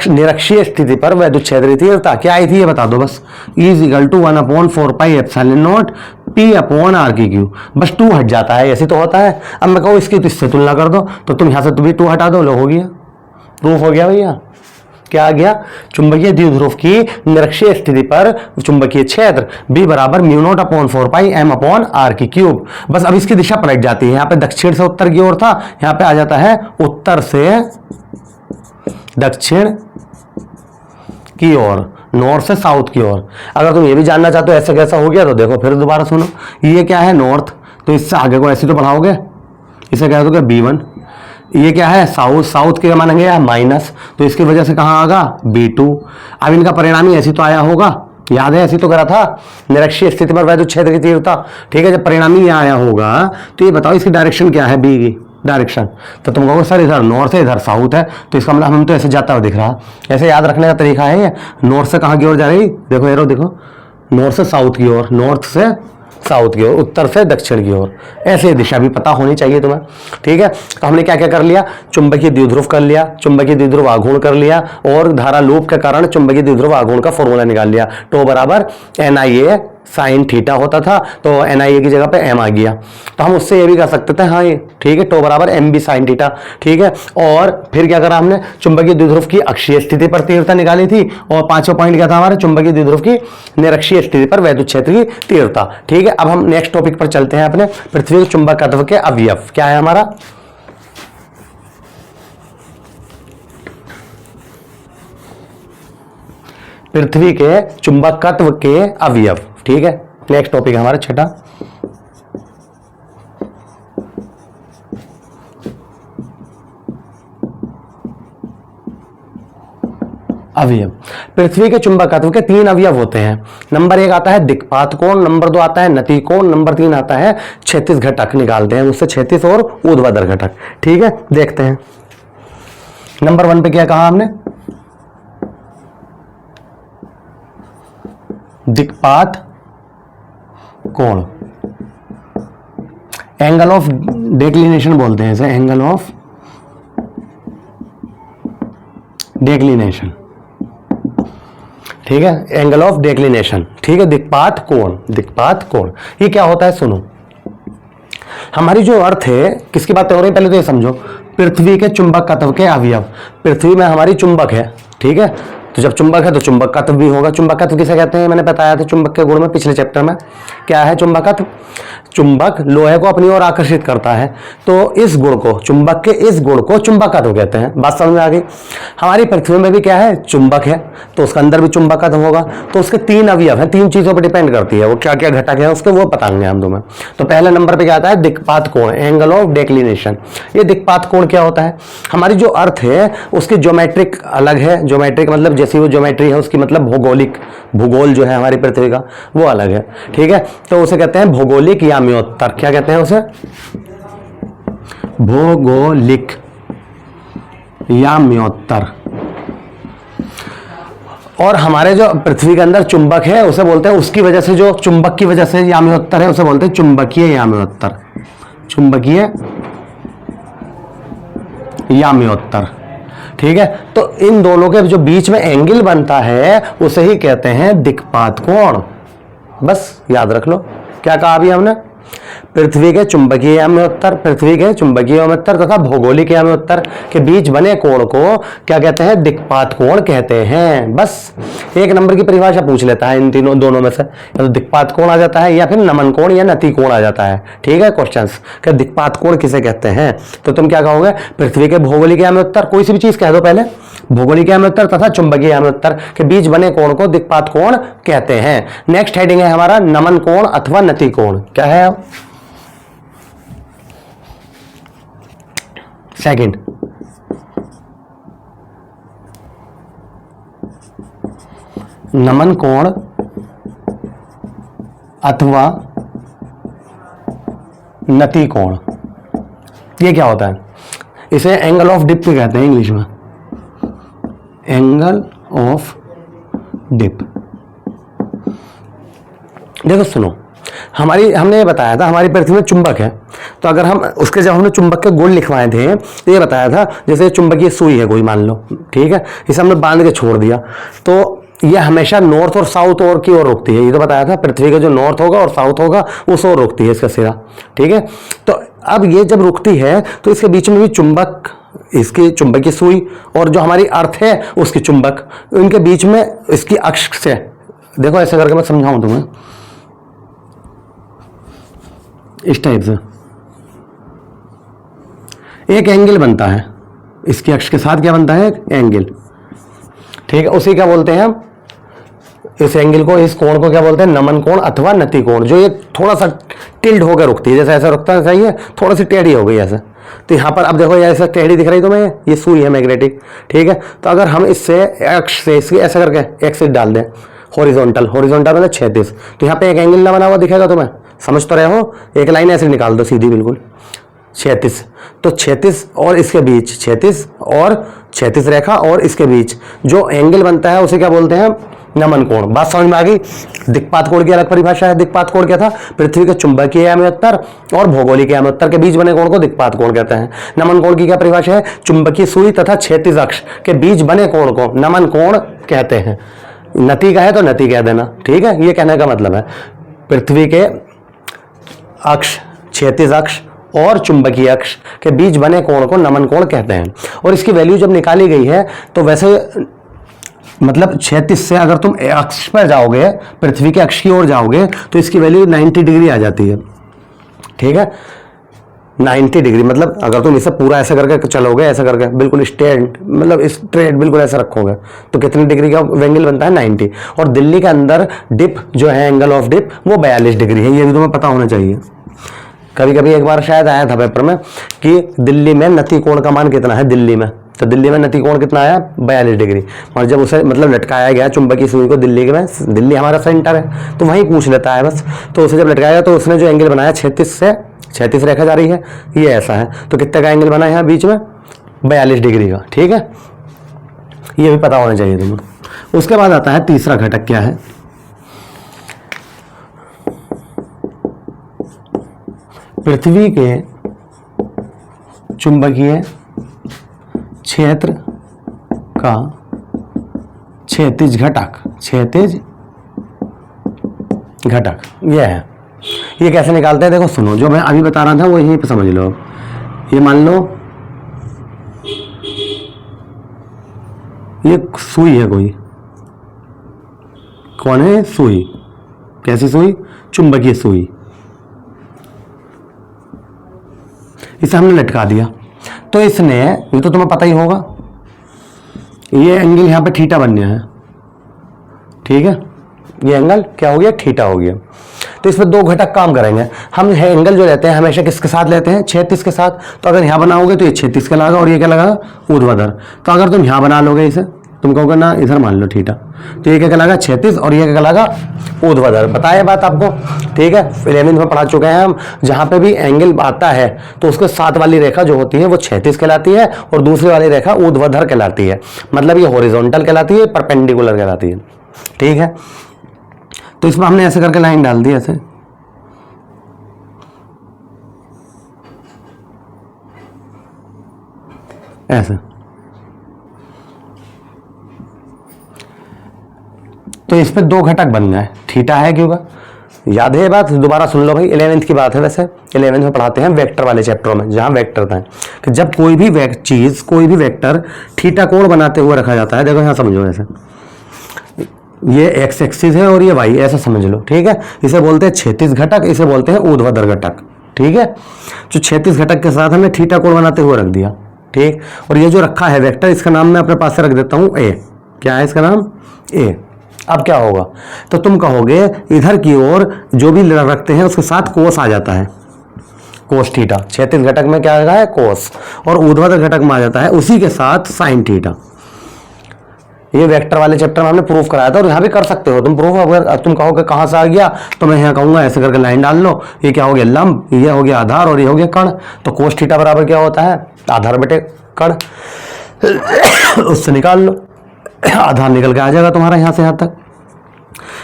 निरक्षीय स्थिति पर वैद्युत क्षेत्र की तीव्रता क्या आई थी ये बता दो बस, E = 1/4πε0 p अपॉन r की क्यूब। बस 2 हट जाता है, ऐसे तो होता है। अब मैं कहूँ इसकी तो इससे तुलना कर दो, तो तुम यहाँ से तो भी 2 हटा दो, लो हो गया, प्रूफ हो गया भैया। क्या आ गया, चुंबकीय द्विध्रुव की निरक्षीय स्थिति पर चुंबकीय क्षेत्र B = μ0/4πm अपॉन r की क्यूब। बस अब इसकी दिशा पलट जाती है, यहाँ पे दक्षिण से उत्तर की ओर था, यहाँ पे आ जाता है उत्तर से दक्षिण की ओर, नॉर्थ से साउथ की ओर। अगर तुम ये भी जानना चाहते हो ऐसे कैसा हो गया तो देखो फिर दोबारा सुनो, ये क्या है नॉर्थ, तो इससे आगे को ऐसे तो पढ़ाओगे, इसे कह दोगे B1। ये क्या है साउथ, साउथ के मानेंगे माइनस, तो इसकी वजह से कहाँ आगा B2। अब इनका परिणाम ही ऐसी तो आया होगा, याद है ऐसी तो करा था, निरक्षीय स्थिति पर वैद्युत क्षेत्र की तीव्रता। ठीक है, जब परिणामी यहाँ आया होगा तो ये बताओ इसकी डायरेक्शन क्या है, बी की डायरेक्शन। तो तुम कहोगे सर इधर नॉर्थ है इधर साउथ है, तो इसका मतलब हम तो ऐसे जाता हुआ दिख रहा। ऐसे याद रखने का तरीका है ये, नॉर्थ से कहाँ की ओर जा रही, देखो एरो देखो, नॉर्थ से साउथ की ओर, नॉर्थ से साउथ की ओर, उत्तर से दक्षिण की ओर, ऐसे दिशा भी पता होनी चाहिए तुम्हें। ठीक है, तो हमने क्या क्या कर लिया, चुंबकीय द्विध्रुव कर लिया, चुंबकीय द्विध्रुव आघूर्ण कर लिया, और धारा लूप के कारण चुंबकीय द्विध्रुव आघूर्ण का फॉर्मूला निकाल लिया। टो बराबर NIA साइन थीटा होता था, तो NIA की जगह पे M आ गया। तो हम उससे ये भी कर सकते थे, हाँ ये ठीक है, टो बराबर MB साइन थीटा। ठीक है, और फिर क्या करा हमने, चुंबकीय द्विध्रुव की अक्षीय स्थिति पर तीव्रता निकाली थी, और पांचवा पॉइंट क्या था हमारे, चुंबकीय द्विध्रुव की निरक्षीय स्थिति पर वैद्युत क्षेत्र की तीव्रता। ठीक है, अब हम नेक्स्ट टॉपिक पर चलते हैं अपने, पृथ्वी के चुंबकत्व के अवयव क्या है हमारा। पृथ्वी के चुंबकत्व के अवयव। ठीक है, नेक्स्ट टॉपिक हमारा छठा, अवयव। पृथ्वी के चुंबकत्व के 3 अवयव होते हैं। नंबर 1 आता है दिक्पात कोण, नंबर 2 आता है नति कोण, नंबर 3 आता है क्षैतिज घटक। निकालते हैं उससे क्षैतिज और ऊर्ध्वाधर घटक। ठीक है, देखते हैं नंबर 1 पे क्या कहा हमने, दिक्पात कोण, एंगल ऑफ डेक्लिनेशन बोलते हैं इसे, एंगल ऑफ डेक्लिनेशन। ठीक है, एंगल ऑफ डेक्लिनेशन। ठीक है, दिक्पात कोण, दिक्पात कोण ये क्या होता है सुनो। हमारी जो अर्थ है, किसकी बातें हो रही है पहले तो ये समझो, पृथ्वी के चुंबकत्व के अवयव। पृथ्वी में हमारी चुंबक है, ठीक है, तो जब चुंबक है तो चुंबकत्व भी होगा। चुंबकत्व किसे कहते हैं, मैंने बताया था चुंबक के गुण में पिछले चैप्टर में। क्या है चुंबकत्व, चुंबक लोहे को अपनी ओर आकर्षित करता है, तो इस गुण को, चुंबक के इस गुण को चुंबकत्व कहते हैं। बात समझ में आ गई। हमारी पृथ्वी में भी क्या है, चुंबक है, तो उसके अंदर भी चुंबकत्व होगा। तो उसके 3 अवयव हैं, 3 चीजों पर डिपेंड करती है, वो क्या क्या घटक है उसके, वो बताएंगे हम तुम्हें। तो पहले नंबर पे क्या आता है, दिक्पात कोण, एंगल ऑफ डेक्लिनेशन। ये दिक्पात कोण क्या होता है, हमारी जो अर्थ है उसकी ज्योमेट्रिक अलग है। ज्योमेट्रिक मतलब जैसी वो ज्योमेट्री है उसकी, मतलब भौगोलिक, भूगोल जो है हमारी पृथ्वी का वो अलग है। ठीक है, तो उसे कहते हैं भौगोलिक याम्योत्तर। क्या कहते हैं उसे, भौगोलिक याम्योत्तर। और हमारे जो पृथ्वी के अंदर चुंबक है उसे बोलते हैं, उसकी वजह से जो चुंबक की वजह से याम्योत्तर है उसे बोलते हैं चुंबकीय याम्योत्तर, चुंबकीय याम्योत्तर। ठीक है, तो इन दोनों के जो बीच में एंगल बनता है उसे ही कहते हैं दिक्पात कोण। बस याद रख लो, क्या कहा अभी हमने, पृथ्वी के चुंबकीय याम्योत्तर, पृथ्वी के चुंबकीय याम्योत्तर तथा भौगोलिक याम्योत्तर के बीच बने कोण को क्या कहते हैं, दिक्पात कोण कहते हैं। बस 1 नंबर की परिभाषा पूछ लेता है इन तीनों, दोनों में से, या तो दिक्पात कोण आ जाता है या फिर नमन कोण या नति कोण आ जाता है। ठीक है, क्वेश्चंस कि दिक्पात कोण किसे कहते हैं, तो तुम क्या कहोगे, पृथ्वी के भौगोलिक याम्योत्तर, कोई सी भी चीज कह दो पहले, भौगोलिक याम्योत्तर तथा चुंबकीय याम्योत्तर के बीच बने कोण को दिक्पात कोण कहते हैं। नेक्स्ट हेडिंग है हमारा नमन कोण अथवा नति कोण। क्या है सेकंड, नमन कोण अथवा नति कोण। ये क्या होता है, इसे एंगल ऑफ डिप कहते हैं इंग्लिश में, एंगल ऑफ डिप। देखो सुनो, हमने ये बताया था हमारी पृथ्वी में चुंबक है, तो अगर हम उसके, जब हमने चुंबक के गुण लिखवाए थे तो ये बताया था, जैसे चुंबकीय सुई है कोई मान लो, ठीक है, इसे हमने बांध के छोड़ दिया तो ये हमेशा नॉर्थ और साउथ और की ओर रुकती है। ये तो बताया था पृथ्वी का जो नॉर्थ होगा और साउथ होगा उस ओर रुकती है इसका सिरा। ठीक है, तो अब ये जब रुकती है तो इसके बीच में भी चुंबक, इसकी चुंबकीय सुई और जो हमारी अर्थ है उसकी चुंबक, इनके बीच में इसकी अक्ष से, देखो ऐसे करके मैं समझाऊं तुम्हें, इस टाइप से एक एंगल बनता है, इसकी अक्ष के साथ क्या बनता है, एक एंगल। ठीक है, उसी क्या बोलते हैं हम, इस एंगल को, इस कोण को क्या बोलते हैं, नमन कोण अथवा नति कोण। जो ये थोड़ा सा टिल्ड होकर रुकती है, जैसे ऐसा रुकता है, सही है, थोड़ा सी टेढ़ी हो गई ऐसे। तो यहाँ पर अब देखो ये ऐसा टेढ़ी दिख रही तुम्हें, ये सुई है मैग्नेटिक, ठीक है। तो अगर हम इससे अक्ष से इसकी ऐसा करके एक्सिस डाल दें, हॉरिजॉन्टल, हॉरिजॉन्टल मतलब 36, तो यहाँ पे एक एंगल ना बना हुआ दिखेगा तुम्हें, समझ तो रहे हो। एक लाइन ऐसे निकाल दो सीधी बिल्कुल 36, तो 36 और इसके बीच 36 और 36 रेखा और इसके बीच जो एंगल बनता है उसे क्या बोलते हैं, नमन कोण। बात समझ में आ गई। दिक्पात कोण की अलग परिभाषा है। दिक्पात कोण क्या था, पृथ्वी के चुंबकीय आयतन और भौगोलिक आयतन के बीच बने कोण को दिक्पात कोण कहते हैं। नमन कोण की क्या परिभाषा है, चुंबकीय सुई तथा क्षैतिज अक्ष के बीच बने कोण को नमन कोण कहते हैं। नति का है तो नति कह देना, ठीक है। ये कहने का मतलब है पृथ्वी के अक्ष, क्षैतिज अक्ष और चुंबकीय अक्ष के बीच बने कोण को नमन कोण कहते हैं। और इसकी वैल्यू जब निकाली गई है तो वैसे मतलब 36 से अगर तुम अक्ष पर जाओगे, पृथ्वी के अक्ष की ओर जाओगे, तो इसकी वैल्यू 90 डिग्री आ जाती है, ठीक है। 90 डिग्री मतलब अगर तुम इसे पूरा ऐसे करके चलोगे, ऐसे करके बिल्कुल स्ट्रेट, मतलब स्ट्रेट बिल्कुल ऐसे रखोगे, तो कितनी डिग्री का एंगल बनता है, 90। और दिल्ली के अंदर डिप जो है, एंगल ऑफ डिप, वो 42 डिग्री है। ये भी तुम्हें पता होना चाहिए। कभी कभी एक बार शायद आया था पेपर में कि दिल्ली में नति कोण का मान कितना है दिल्ली में, तो दिल्ली में नति कोण कितना आया, 42 डिग्री। और जब उसे मतलब लटकाया गया चुंबकीय सुई को दिल्ली में, दिल्ली हमारा सेंटर है तो वहीं पूछ लेता है बस, तो उसे जब लटकाया गया तो उसने जो एंगल बनाया 36 से 36 रेखा जा रही है, ये ऐसा है, तो कितने का एंगल बना है बीच में, 42 डिग्री का, ठीक है। ये भी पता होना चाहिए तुम्हें। उसके बाद आता है तीसरा घटक, क्या है, पृथ्वी के चुंबकीय क्षेत्र का क्षैतिज घटक, क्षैतिज घटक यह है। ये कैसे निकालते हैं देखो, सुनो, जो मैं अभी बता रहा था वो यहीं पे समझ लो। ये मान लो ये सुई है, कोई कौन है, सुई, कैसी सुई, चुंबकीय सुई, इसे हमने लटका दिया। तो इसने, ये तो तुम्हें पता ही होगा, ये एंगल यहां पे थीटा बन गया है, ठीक है। ये एंगल क्या हो गया, थीटा हो गया। तो इसमें दो घटक काम करेंगे। हम एंगल जो लेते हैं हमेशा किसके साथ लेते हैं, 36 के साथ। तो अगर यहां बनाओगे तो ये 36 का लगा और ये क्या लगा, ऊर्ध्वाधर। तो अगर तुम यहां बना लोगे इसे, तुम कहोगे ना इधर मान लो थीटा, तो ये क्या लगा 36 और ये क्या लगा ऊर्ध्वाधर। बताया बात आपको, ठीक है। 11वीं में पढ़ा चुके हैं हम। जहां पे भी एंगल आता है तो उसके साथ वाली रेखा जो होती है वो 36 कहलाती है और दूसरी वाली रेखा ऊर्ध्वाधर कहलाती है। मतलब ये हॉरिजॉन्टल कहलाती है, परपेंडिकुलर कहलाती है, ठीक है। तो इसमें हमने ऐसे करके लाइन डाल दी, ऐसे ऐसे। तो इस पे दो घटक बन गए, थीटा है क्यों का, याद है ये बात, दोबारा सुन लो भाई। 11वीं की बात है, वैसे 11वीं में पढ़ाते हैं वेक्टर वाले चैप्टरों में, जहां वेक्टर था कि जब कोई भी चीज, कोई भी वेक्टर थीटा कोण बनाते हुए रखा जाता है। देखो यहां समझो, ऐसे ये एक्स एक्सिस है और ये वाई, ऐसा समझ लो, ठीक है। इसे बोलते हैं क्षैतिज घटक, इसे बोलते हैं ऊर्ध्वाधर घटक, ठीक है। जो क्षैतिज घटक के साथ हमने थीटा कोण बनाते हुए रख दिया, ठीक। और ये जो रखा है वेक्टर, इसका नाम मैं अपने पास से रख देता हूं ए। क्या है इसका नाम, ए। अब क्या होगा, तो तुम कहोगे इधर की ओर जो भी रखते हैं उसके साथ कोस आ जाता है, कोस थीटा। क्षैतिज घटक में क्या है, कोस, और ऊर्ध्वाधर घटक में आ जाता है उसी के साथ साइन थीटा। ये वेक्टर वाले चैप्टर में हमने प्रूफ कराया था, और यहाँ भी कर सकते हो तुम प्रूफ। अगर तुम कहोगे कहाँ से आ गया, तो मैं यहाँ कहूंगा ऐसे करके लाइन डाल लो। ये क्या हो गया, लंब, ये हो गया आधार और ये हो गया कण। तो कोस थीटा बराबर क्या होता है, आधार बटे कण। उससे निकाल लो, आधार निकल के आ जाएगा तुम्हारा यहाँ से यहाँ तक।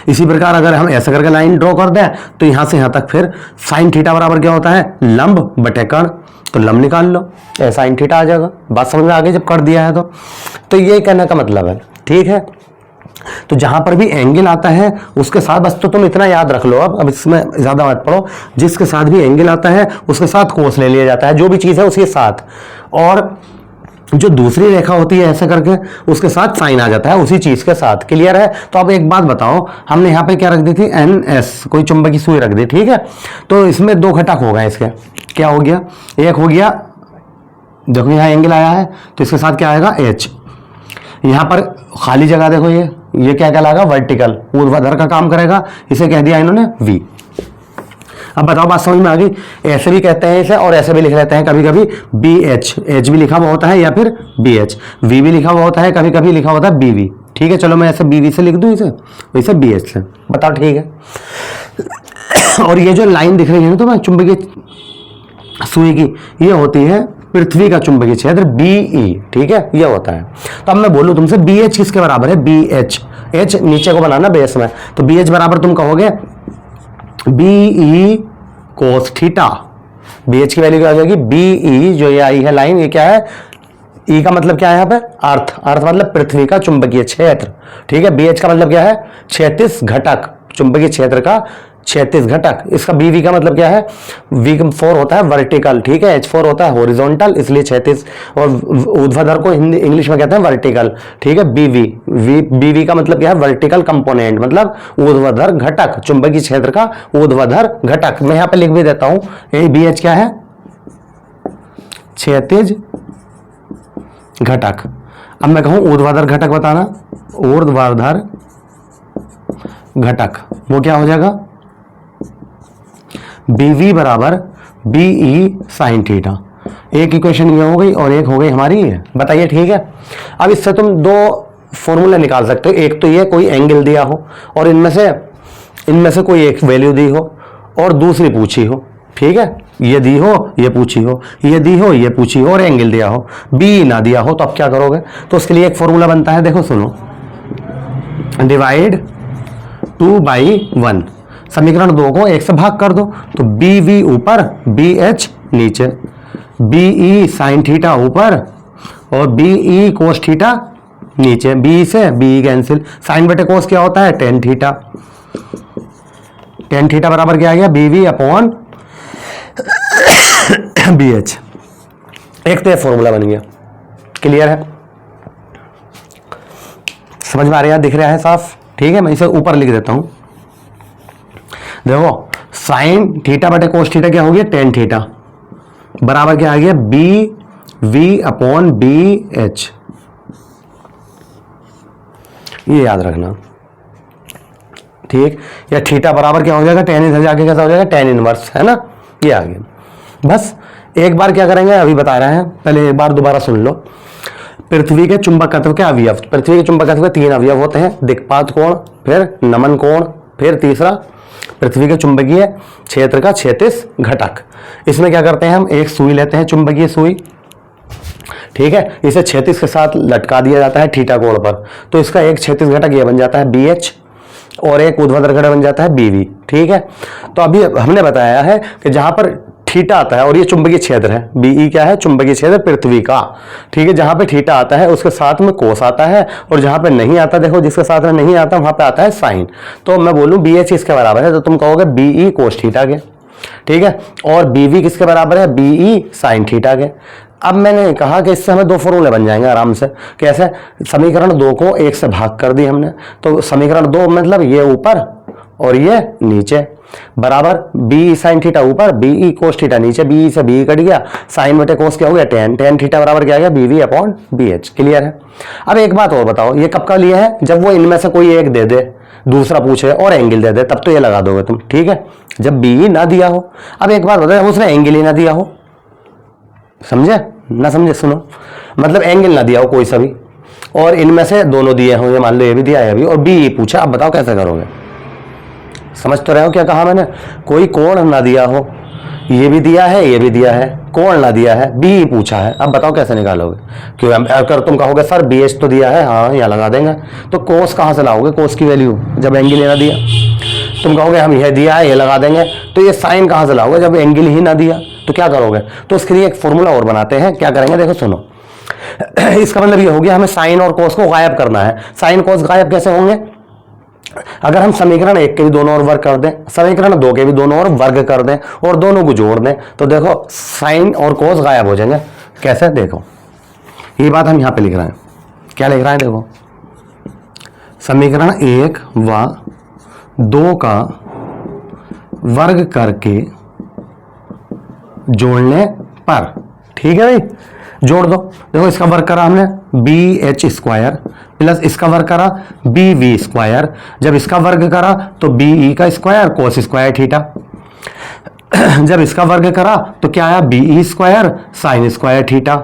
इसी प्रकार अगर हम ऐसे करके लाइन ड्रॉ कर दें तो यहाँ से यहाँ तक फिर साइन थीटा बराबर क्या होता है, लंब बटे कण। तो लंब निकाल लो, साइन थीटा आ जाएगा। बात समझ में आ गई जब कर दिया है तो ये कहने का मतलब है, ठीक है। तो जहां पर भी एंगल आता है उसके साथ, बस तो तुम इतना याद रख लो, अब इसमें ज्यादा मत पढ़ो, जिसके साथ भी एंगल आता है उसके साथ कोस ले लिया जाता है, जो भी चीज है उसके साथ। और जो दूसरी रेखा होती है ऐसे करके, उसके साथ साइन आ जाता है उसी चीज के साथ। क्लियर है। तो अब एक बात बताओ, हमने यहाँ पे क्या रख दी थी, एन एस, कोई चुंबकीय सुई रख दी, ठीक है। तो इसमें दो घटक हो गए इसके, क्या हो गया, एक हो गया, देखो यहाँ एंगल आया है तो इसके साथ क्या आएगा, एच। यहां पर खाली जगह देखो, ये क्या कहलाएगा, वर्टिकल, ऊर्ध्वाधर का काम करेगा, इसे कह दिया इन्होंने V। अब बताओ बात समझ में आ गई। ऐसे भी कहते हैं इसे और ऐसे भी लिख लेते हैं कभी कभी, BH, H भी लिखा हुआ होता है या फिर BH, V भी लिखा हुआ होता है, कभी कभी लिखा होता है BV। ठीक है, चलो मैं ऐसे BV से लिख दूं इसे BH से, बताओ ठीक है। और ये जो लाइन दिख रही है ना तुम्हें चुंबकीय सुई की, ये होती है पृथ्वी का चुंबकीय क्षेत्र BE। ठीक है, ये होता है। तो अब मैं बोलूं तुमसे BH किसके बराबर है, BH, H नीचे को बनाना बेस में, तो BH बराबर तुम कहोगे BE कोस थीटा। BH की वैल्यू क्या हो जाएगी, BE, जो ये आई है लाइन, ये क्या है, E का मतलब क्या है यहाँ पे, अर्थ, अर्थ मतलब पृथ्वी का चुंबकीय क्षेत्र। ठीक है, BH का मतलब क्या है, क्षैतिज घटक, चुंबकीय क्षेत्र का क्षैतिज घटक। इसका BV का मतलब क्या है, V4 होता है वर्टिकल, ठीक है, H4 होता है हॉरिजॉन्टल, इसलिए क्षैतिज, और ऊर्ध्वाधर को हिंदी इंग्लिश में कहते हैं वर्टिकल। ठीक है, BV का मतलब क्या है, वर्टिकल कंपोनेंट, मतलब ऊर्ध्वाधर घटक, चुंबकीय क्षेत्र का ऊर्ध्वाधर घटक। मैं यहाँ पे लिख भी देता हूं, BH क्या है, क्षैतिज घटक। अब मैं कहूं ऊर्ध्वाधर घटक बताना, ऊर्ध्वाधर घटक, वो क्या हो जाएगा, BV बराबर BE साइन थीटा। एक इक्वेशन ये हो गई और एक हो गई हमारी ये, बताइए ठीक है। अब इससे तुम दो फॉर्मूले निकाल सकते हो, एक तो ये कोई एंगल दिया हो और इनमें से कोई एक वैल्यू दी हो और दूसरी पूछी हो। ठीक है, ये दी हो, ये पूछी हो, ये दी हो, ये पूछी हो और एंगल दिया हो, BE ना दिया हो, तो अब क्या करोगे, तो उसके लिए एक फॉर्मूला बनता है, देखो सुनो, डिवाइड 2/1, समीकरण 2 को 1 से भाग कर दो, तो BV ऊपर, BH नीचे, BE साइन थीटा ऊपर और BE कोस थीटा नीचे, BE से BE कैंसिल, साइन बटे कोस क्या होता है, टेन थीटा। टेन थीटा बराबर क्या आ गया, BV अपॉन BH। एक तो ये फॉर्मूला बन गया, क्लियर है, समझ में आ रहा है, दिख रहा है साफ। ठीक है, मैं इसे ऊपर लिख देता हूं, देखो साइन थीटा बटे कोस थीटा क्या हो गया, टेन थीटा, बराबर क्या आ गया, BV अपॉन BH। ये याद रखना, ठीक, या थीटा बराबर क्या हो जाएगा, टेन इधर जाके कैसा हो जाएगा, टेन इनवर्स, है ना, ये आ गया। बस एक बार क्या करेंगे, अभी बता रहे हैं, पहले एक बार दोबारा सुन लो। पृथ्वी के चुंबकत्व के अवयव, पृथ्वी के चुंबकत्व के 3 अवयव होते हैं, दिक्पात कोण, फिर नमन कोण, फिर तीसरा पृथ्वी के चुंबकीय क्षेत्र का क्षैतिज घटक। इसमें क्या करते हैं हम, एक सुई लेते हैं, चुंबकीय सुई, ठीक है, इसे क्षैतिज के साथ लटका दिया जाता है थीटा कोण पर, तो इसका एक क्षैतिज घटक ये बन जाता है BH और एक ऊर्ध्वाधर घटक बन जाता है BV। ठीक है, तो अभी हमने बताया है कि जहां पर थीटा आता है और ये चुंबकीय क्षेत्र है, BE क्या है, चुंबकीय क्षेत्र पृथ्वी का। ठीक है, जहां पे थीटा आता है उसके साथ में कोस आता है, और जहां पे नहीं आता, देखो जिसके साथ में नहीं आता वहां पे आता है साइन। तो मैं बोलूं BH इसके बराबर है, तो तुम कहोगे BE कोस थीटा के। ठीक है, और BV किसके बराबर है, BE साइन थीटा के। अब मैंने कहा कि इससे हमें दो फॉर्मूले बन जाएंगे आराम से, कैसे, समीकरण 2 को 1 से भाग कर दी हमने, तो समीकरण 2 मतलब ये ऊपर और ये नीचे, बराबर BE साइन थीटा ऊपर, BE कोस थीटा नीचे, BE से BE कट गया, साइन बटे कोस क्या हो गया, टेन, टेन थीटा बराबर क्या आ गया, BV अपॉन BH। क्लियर है। अब एक बात और बताओ, ये कब का लिए है, जब वो इनमें से कोई एक दे दे, दूसरा पूछे और एंगल दे दे, तब तो ये लगा दोगे तुम। ठीक है, जब BE ना दिया हो। अब एक बात बताओ, उसने एंगल ही ना दिया हो, समझे ना समझे, सुनो, मतलब एंगल ना दिया हो कोई सा भी, और इनमें से दोनों दिए हो, ये मान लो ये भी दिया है अभी, और BE पूछा, अब बताओ कैसे करोगे, समझ तो रहे हो क्या कहा मैंने, कोई कोण ना दिया हो, ये भी दिया है, ये भी दिया है, कोण ना दिया है, BE पूछा है, अब बताओ कैसे निकालोगे। क्यों, अगर तुम कहोगे सर BH तो दिया है, हाँ यहाँ लगा देंगे, तो कोस कहाँ से लाओगे, कोस की वैल्यू, जब एंगल ही ना दिया। तुम कहोगे हम यह दिया है, ये लगा देंगे, तो ये साइन कहाँ से लाओगे, जब एंगल ही ना दिया, तो क्या करोगे। तो उसके लिए एक फॉर्मूला और बनाते हैं, क्या करेंगे, देखो सुनो, इसका मतलब ये हो गया, हमें साइन और कोस को गायब करना है। साइन कोस गायब कैसे होंगे, अगर हम समीकरण 1 के भी दोनों ओर वर्ग कर दें, समीकरण 2 के भी दोनों ओर वर्ग कर दें और दोनों को जोड़ दें, तो देखो साइन और कोस गायब हो जाएंगे। कैसे, देखो ये बात हम यहां पे लिख रहे हैं, क्या लिख रहे हैं, देखो समीकरण 1 व 2 का वर्ग करके जोड़ने पर, ठीक है भाई, जोड़ दो। देखो इसका वर्ग करा हमने बी एच स्क्वायर प्लस इसका वर्ग करा बी वी स्क्वायर। जब इसका वर्ग करा तो बी ई का स्क्वायर कोस स्क्वायर थीटा। जब इसका वर्ग करा तो क्या आया B E square sine square theta.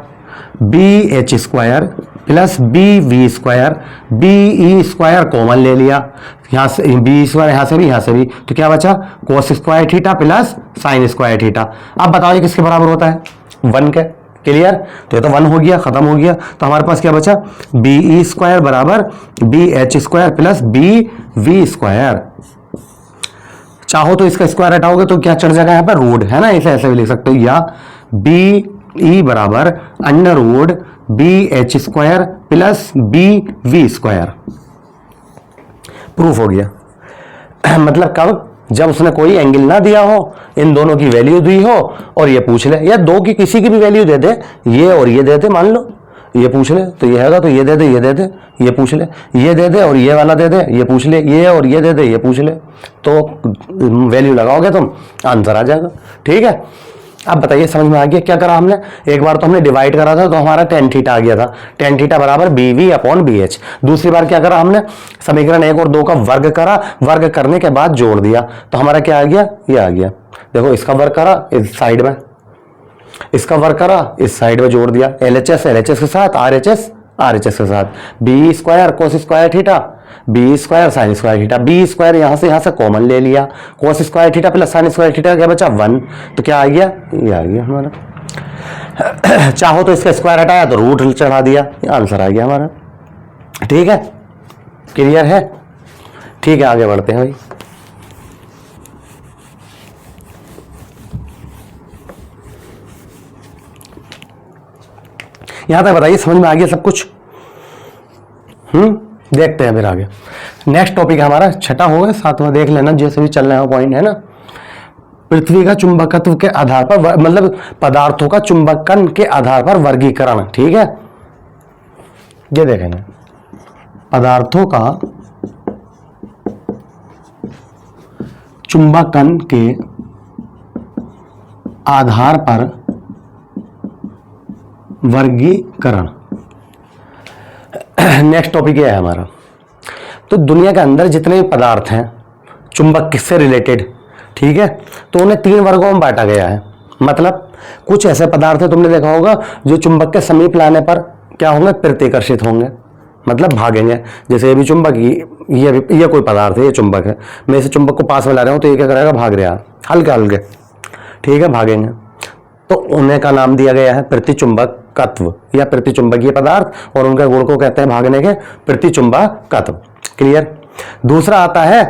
B H square plus B V square, B E square common ले लिया, यहां से बी स्क्वायर यहां से भी, तो क्या बचा कोस square theta plus sine square theta. अब बताओ ये किसके बराबर होता है, 1 के। क्लियर, तो ये तो 1 हो गया, खत्म हो गया। तो हमारे पास क्या बचा बी ई स्क्वायर बराबर B H square plus B V square. चाहो तो इसका स्क्वायर हटाओगे तो क्या चढ़ जाएगा यहाँ पर रूट, है ना, इसे ऐसे भी लिख सकते हो, या बी ई बराबर under root B H square plus B V square. Proof हो गया। मतलब कब, जब उसने कोई एंगल ना दिया हो, इन दोनों की वैल्यू दी हो और ये पूछ ले, या दो की किसी की भी वैल्यू दे दे, ये और ये दे दे, मान लो ये पूछ ले तो ये होगा, तो ये दे दे, ये दे दे, ये पूछ ले, ये दे दे और ये वाला दे दे, ये पूछ ले, ये और ये दे दे, ये पूछ ले, तो वैल्यू लगाओगे तुम, आंसर आ जाएगा। ठीक है, अब बताइए समझ में आ गया क्या करा हमने। एक बार तो हमने डिवाइड करा था तो हमारा tan थीटा आ गया था, tan थीटा बराबर B V upon B H. दूसरी बार क्या करा हमने, समीकरण 1 और 2 का वर्ग करा, वर्ग करने के बाद जोड़ दिया, तो हमारा क्या आ गया, ये आ गया। देखो इसका वर्ग करा इस साइड में, इसका वर्ग करा इस साइड में जोड़ दिया, LHS LHS के साथ, RHS RHS के साथ, B square cos square theta B square sine square theta, B square यहां से कॉमन ले लिया, cos square theta plus sine square theta क्या बचा 1, तो क्या आ गया, ये आ गया हमारा। चाहो तो इसका स्क्वायर हटाया तो रूट चढ़ा दिया, ये आंसर आ गया हमारा। ठीक है, क्लियर है। ठीक है, आगे बढ़ते हैं भाई। यहां तक बताइए समझ में आ गया सब कुछ। देखते हैं फिर आगे। नेक्स्ट टॉपिक हमारा छठा होगा, सातवां देख लेना जैसे भी चल रहा है पॉइंट, है ना। पृथ्वी का चुंबकत्व के आधार पर, मतलब पदार्थों का चुंबकन के आधार पर वर्गीकरण। ठीक है, ये देखें ना, पदार्थों का चुंबकन के आधार पर वर्गीकरण। नेक्स्ट टॉपिक ये है हमारा। तो दुनिया के अंदर जितने भी पदार्थ हैं चुंबक से रिलेटेड, ठीक है, तो उन्हें 3 वर्गों में बांटा गया है। मतलब कुछ ऐसे पदार्थ है, तुमने देखा होगा, जो चुंबक के समीप लाने पर क्या होंगे, प्रतिकर्षित होंगे, मतलब भागेंगे। जैसे ये भी चुंबक, ये कोई पदार्थ है, ये चुंबक है, मैं इसे चुंबक को पास में ला रहा हूं तो ये क्या करेगा, भाग रहा है, हल्के हल्के, ठीक है, भागेंगे। तो उन्हें का नाम दिया गया है प्रतिचुंबकत्व या प्रतिचुंबकीय पदार्थ, और उनके गुण को कहते हैं भागने के प्रतिचुंबकत्व। क्लियर। दूसरा आता है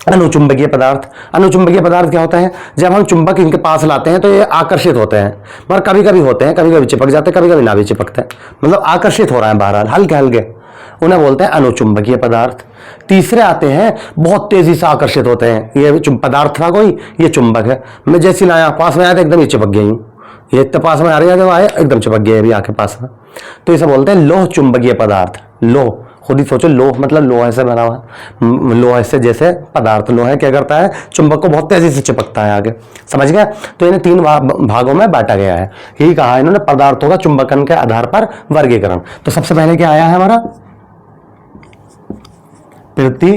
अनुचुंबकीय पदार्थ। अनुचुंबकीय पदार्थ क्या होता है, जब हम चुंबक इनके पास लाते हैं तो ये आकर्षित होते हैं, मगर कभी कभी होते हैं, कभी कभी चिपक जाते हैं, कभी कभी ना भी चिपकते हैं, मतलब आकर्षित हो रहा है बहरहाल, हल्के हल्के, उन्हें बोलते हैं अनुचुंबकीय पदार्थ। तीसरे आते हैं बहुत तेजी से आकर्षित होते हैं, ये पदार्थ था कोई, ये चुंबक है, मैं जैसे लाया पास में आया था एकदम ये चिपक गई हूँ, ये इतने पास में आ रही है, जब आए एकदम चिपक गए अभी आके पास में, तो इसे बोलते हैं लोह चुंबकीय पदार्थ। लोह, खुद ही सोचो, लोह मतलब लोहे से बना हुआ, लोहे से जैसे पदार्थ, लोहे क्या करता है, चुंबक को बहुत तेजी से चिपकता है आगे, समझ गया। तो इन्हें 3 भागों में बांटा गया है, यही कहा इन्होंने पदार्थों का चुंबकन के आधार पर वर्गीकरण। तो सबसे पहले क्या आया है हमारा, प्रति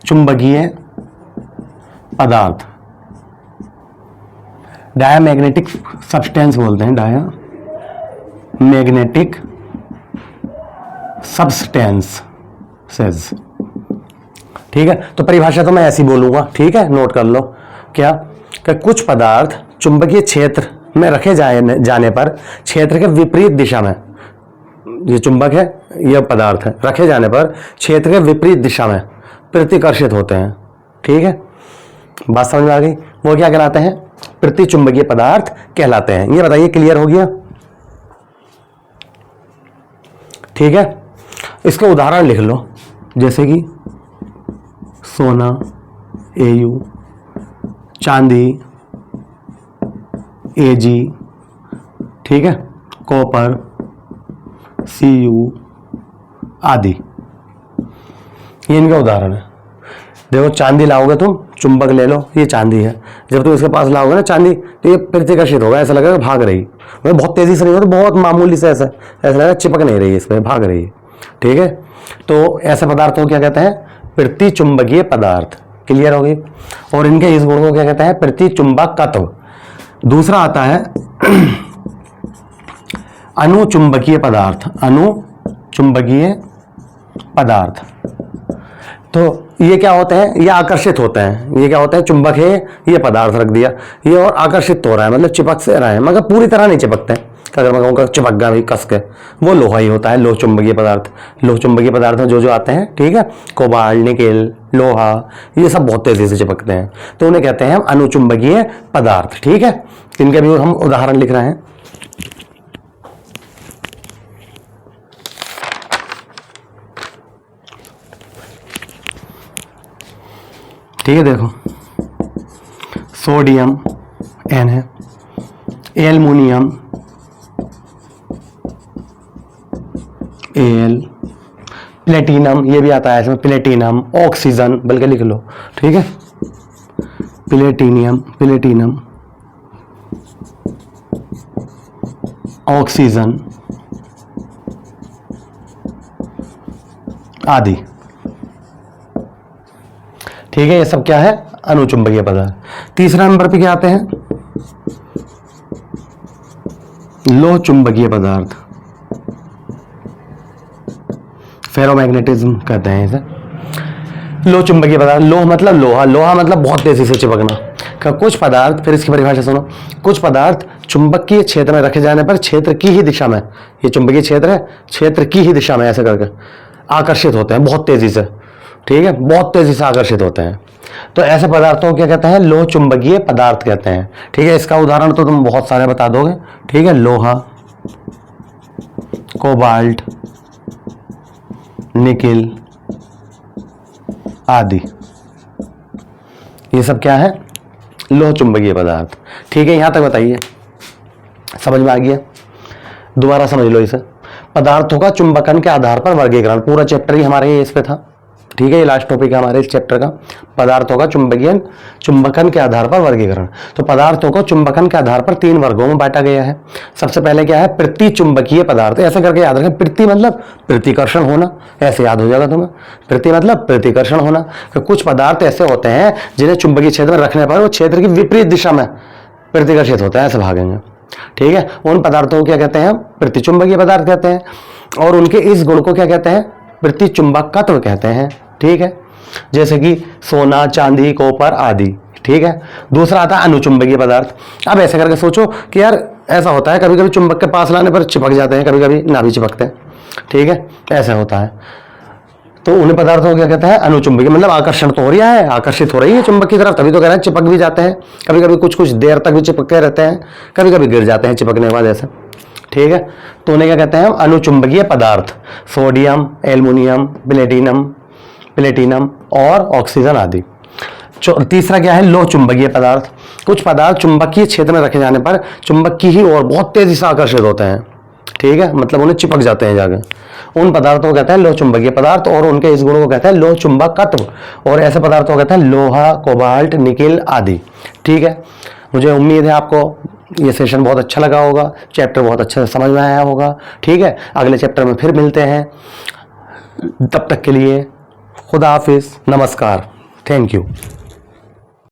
चुंबकीय पदार्थ, डायामैग्नेटिक सब्सटेंस बोलते हैं, डायामैग्नेटिक सब्सटेंसेस। ठीक है, तो परिभाषा तो मैं ऐसी बोलूंगा, ठीक है, नोट कर लो क्या, कि कुछ पदार्थ चुंबकीय क्षेत्र में रखे जाने पर क्षेत्र के विपरीत दिशा में, ये चुंबक है, यह पदार्थ है, रखे जाने पर क्षेत्र के विपरीत दिशा में प्रतिकर्षित होते हैं। ठीक है, बात समझ में आ गई। वो क्या कहलाते हैं, प्रतिचुंबकीय पदार्थ कहलाते हैं। ये बताइए, क्लियर हो गया। ठीक है, इसके उदाहरण लिख लो, जैसे कि सोना, Au, चांदी, Ag, ठीक है, कॉपर, Cu आदि, ये इनका उदाहरण है। देखो चांदी लाओगे तुम चुंबक ले लो, ये चांदी है, जब तुम इसके पास लाओगे ना चांदी तो ये प्रतिकर्षित होगा, ऐसा लगेगा भाग रही, मतलब बहुत तेजी से नहीं हो तो बहुत मामूली से ऐसा लगेगा चिपक नहीं रही है इसमें, भाग रही है। ठीक है, तो ऐसे पदार्थों को क्या कहते हैं? प्रतिचुंबकीय पदार्थ। क्लियर हो गई? और इनके इस गुण को क्या कहते हैं? प्रतिचुंबकत्व। दूसरा आता है अनुचुंबकीय पदार्थ। अनुचुंबकीय पदार्थ, तो ये क्या होते हैं? ये आकर्षित होते हैं। ये क्या होते हैं? चुंबक है, ये पदार्थ रख दिया, ये और आकर्षित हो रहा है, मतलब चिपक से रहा है, मगर पूरी तरह नहीं चिपकते हैं। अगर मैं कहूँगा चिपक गया भाई कस के, वो लोहा ही होता है, लोह चुंबकीय पदार्थ। लोह चुंबकीय पदार्थ में जो आते हैं, ठीक है, कोबाल्ट, निकेल, लोहा, ये सब बहुत तेजी से चिपकते हैं, तो उन्हें कहते हैं हम अनुचुंबकीय पदार्थ। ठीक है, इनके भी हम उदाहरण लिख रहे हैं। ठीक है, देखो सोडियम एन है, एल्युमिनियम एल, प्लेटिनम, ये भी आता है इसमें, प्लेटिनम, ऑक्सीजन, बल्कि लिख लो। ठीक है, प्लेटिनम, ऑक्सीजन आदि। ठीक है, ये सब क्या है? अनुचुंबकीय पदार्थ। तीसरा नंबर पे क्या आते हैं? लोह चुंबकीय पदार्थ, फेरोमैग्नेटिज्म कहते हैं इसे। लोह चुंबकीय पदार्थ, लोह मतलब लोहा, लोहा मतलब बहुत तेजी से चिपकना। कुछ पदार्थ, फिर इसकी परिभाषा सुनो, कुछ पदार्थ चुंबकीय क्षेत्र में रखे जाने पर क्षेत्र की ही दिशा में, ये चुंबकीय क्षेत्र है, क्षेत्र की ही दिशा में ऐसे करके आकर्षित होते हैं बहुत तेजी से। ठीक है, बहुत तेजी से आकर्षित होते हैं, तो ऐसे पदार्थों को क्या कहते हैं? लोह चुंबकीय पदार्थ कहते हैं। ठीक है, इसका उदाहरण तो तुम बहुत सारे बता दोगे। ठीक है, लोहा, कोबाल्ट, निकेल आदि, ये सब क्या है? लोह चुंबकीय पदार्थ। ठीक है, यहां तक बताइए, समझ में आ गया? दोबारा समझ लो इसे। पदार्थों का चुंबकन के आधार पर वर्गीकरण, पूरा चैप्टर ही हमारे इस पे था। ठीक है, ये लास्ट टॉपिक है हमारे इस चैप्टर का, पदार्थों का चुंबकन के आधार पर वर्गीकरण। तो पदार्थों को चुंबकन के आधार पर 3 वर्गों में बांटा गया है। सबसे पहले क्या है? प्रतिचुंबकीय पदार्थ। ऐसे करके याद रखें, प्रति मतलब प्रतिकर्षण होना, ऐसे याद हो जाएगा तुम्हें। प्रति मतलब प्रतिकर्षण होना। तो कुछ पदार्थ ऐसे होते हैं जिन्हें चुंबकीय क्षेत्र में रखने पर वो क्षेत्र की विपरीत दिशा में प्रतिकर्षित होता है, ऐसे भागेंगे। ठीक है, उन पदार्थों को क्या कहते हैं? प्रतिचुंबकीय पदार्थ कहते हैं, और उनके इस गुण को क्या कहते हैं? प्रतिचुंबकत्व कहते हैं। ठीक है, जैसे कि सोना, चांदी, कॉपर आदि। ठीक है, दूसरा आता है अनुचुंबकीय पदार्थ। अब ऐसे करके सोचो कि यार ऐसा होता है, कभी कभी चुंबक के पास लाने पर चिपक जाते हैं, कभी कभी ना भी चिपकते हैं। ठीक है, ऐसा होता है, तो उन्हें पदार्थों को क्या कहते हैं? अनुचुंबकीय, मतलब आकर्षण तो हो रहा है, आकर्षित हो रही है चुंबक की तरफ, तभी तो कह रहे हैं चिपक भी जाते हैं, कभी कभी कुछ देर तक भी चिपके रहते हैं, कभी कभी गिर जाते हैं चिपकने के बाद ऐसे। ठीक है, तो उन्हें क्या कहते हैं? अनुचुंबकीय पदार्थ। सोडियम, एल्युमिनियम, प्लेटिनम और ऑक्सीजन आदि। तीसरा क्या है? लोह चुंबकीय पदार्थ। कुछ पदार्थ चुंबकीय क्षेत्र में रखे जाने पर चुंबक की ही ओर बहुत तेजी से आकर्षित होते हैं। ठीक है, मतलब उन्हें चिपक जाते हैं जाकर, उन पदार्थों को कहते हैं लोह चुंबकीय पदार्थ, और उनके इस गुण को कहते हैं लोह चुंबकत्व। और ऐसे पदार्थों को कहते हैं लोहा, कोबाल्ट, निकेल आदि। ठीक है, मुझे उम्मीद है आपको ये सेशन बहुत अच्छा लगा होगा, चैप्टर बहुत अच्छे से समझ में आया होगा। ठीक है, अगले चैप्टर में फिर मिलते हैं, तब तक के लिए खुदा हाफिज, नमस्कार, थैंक यू।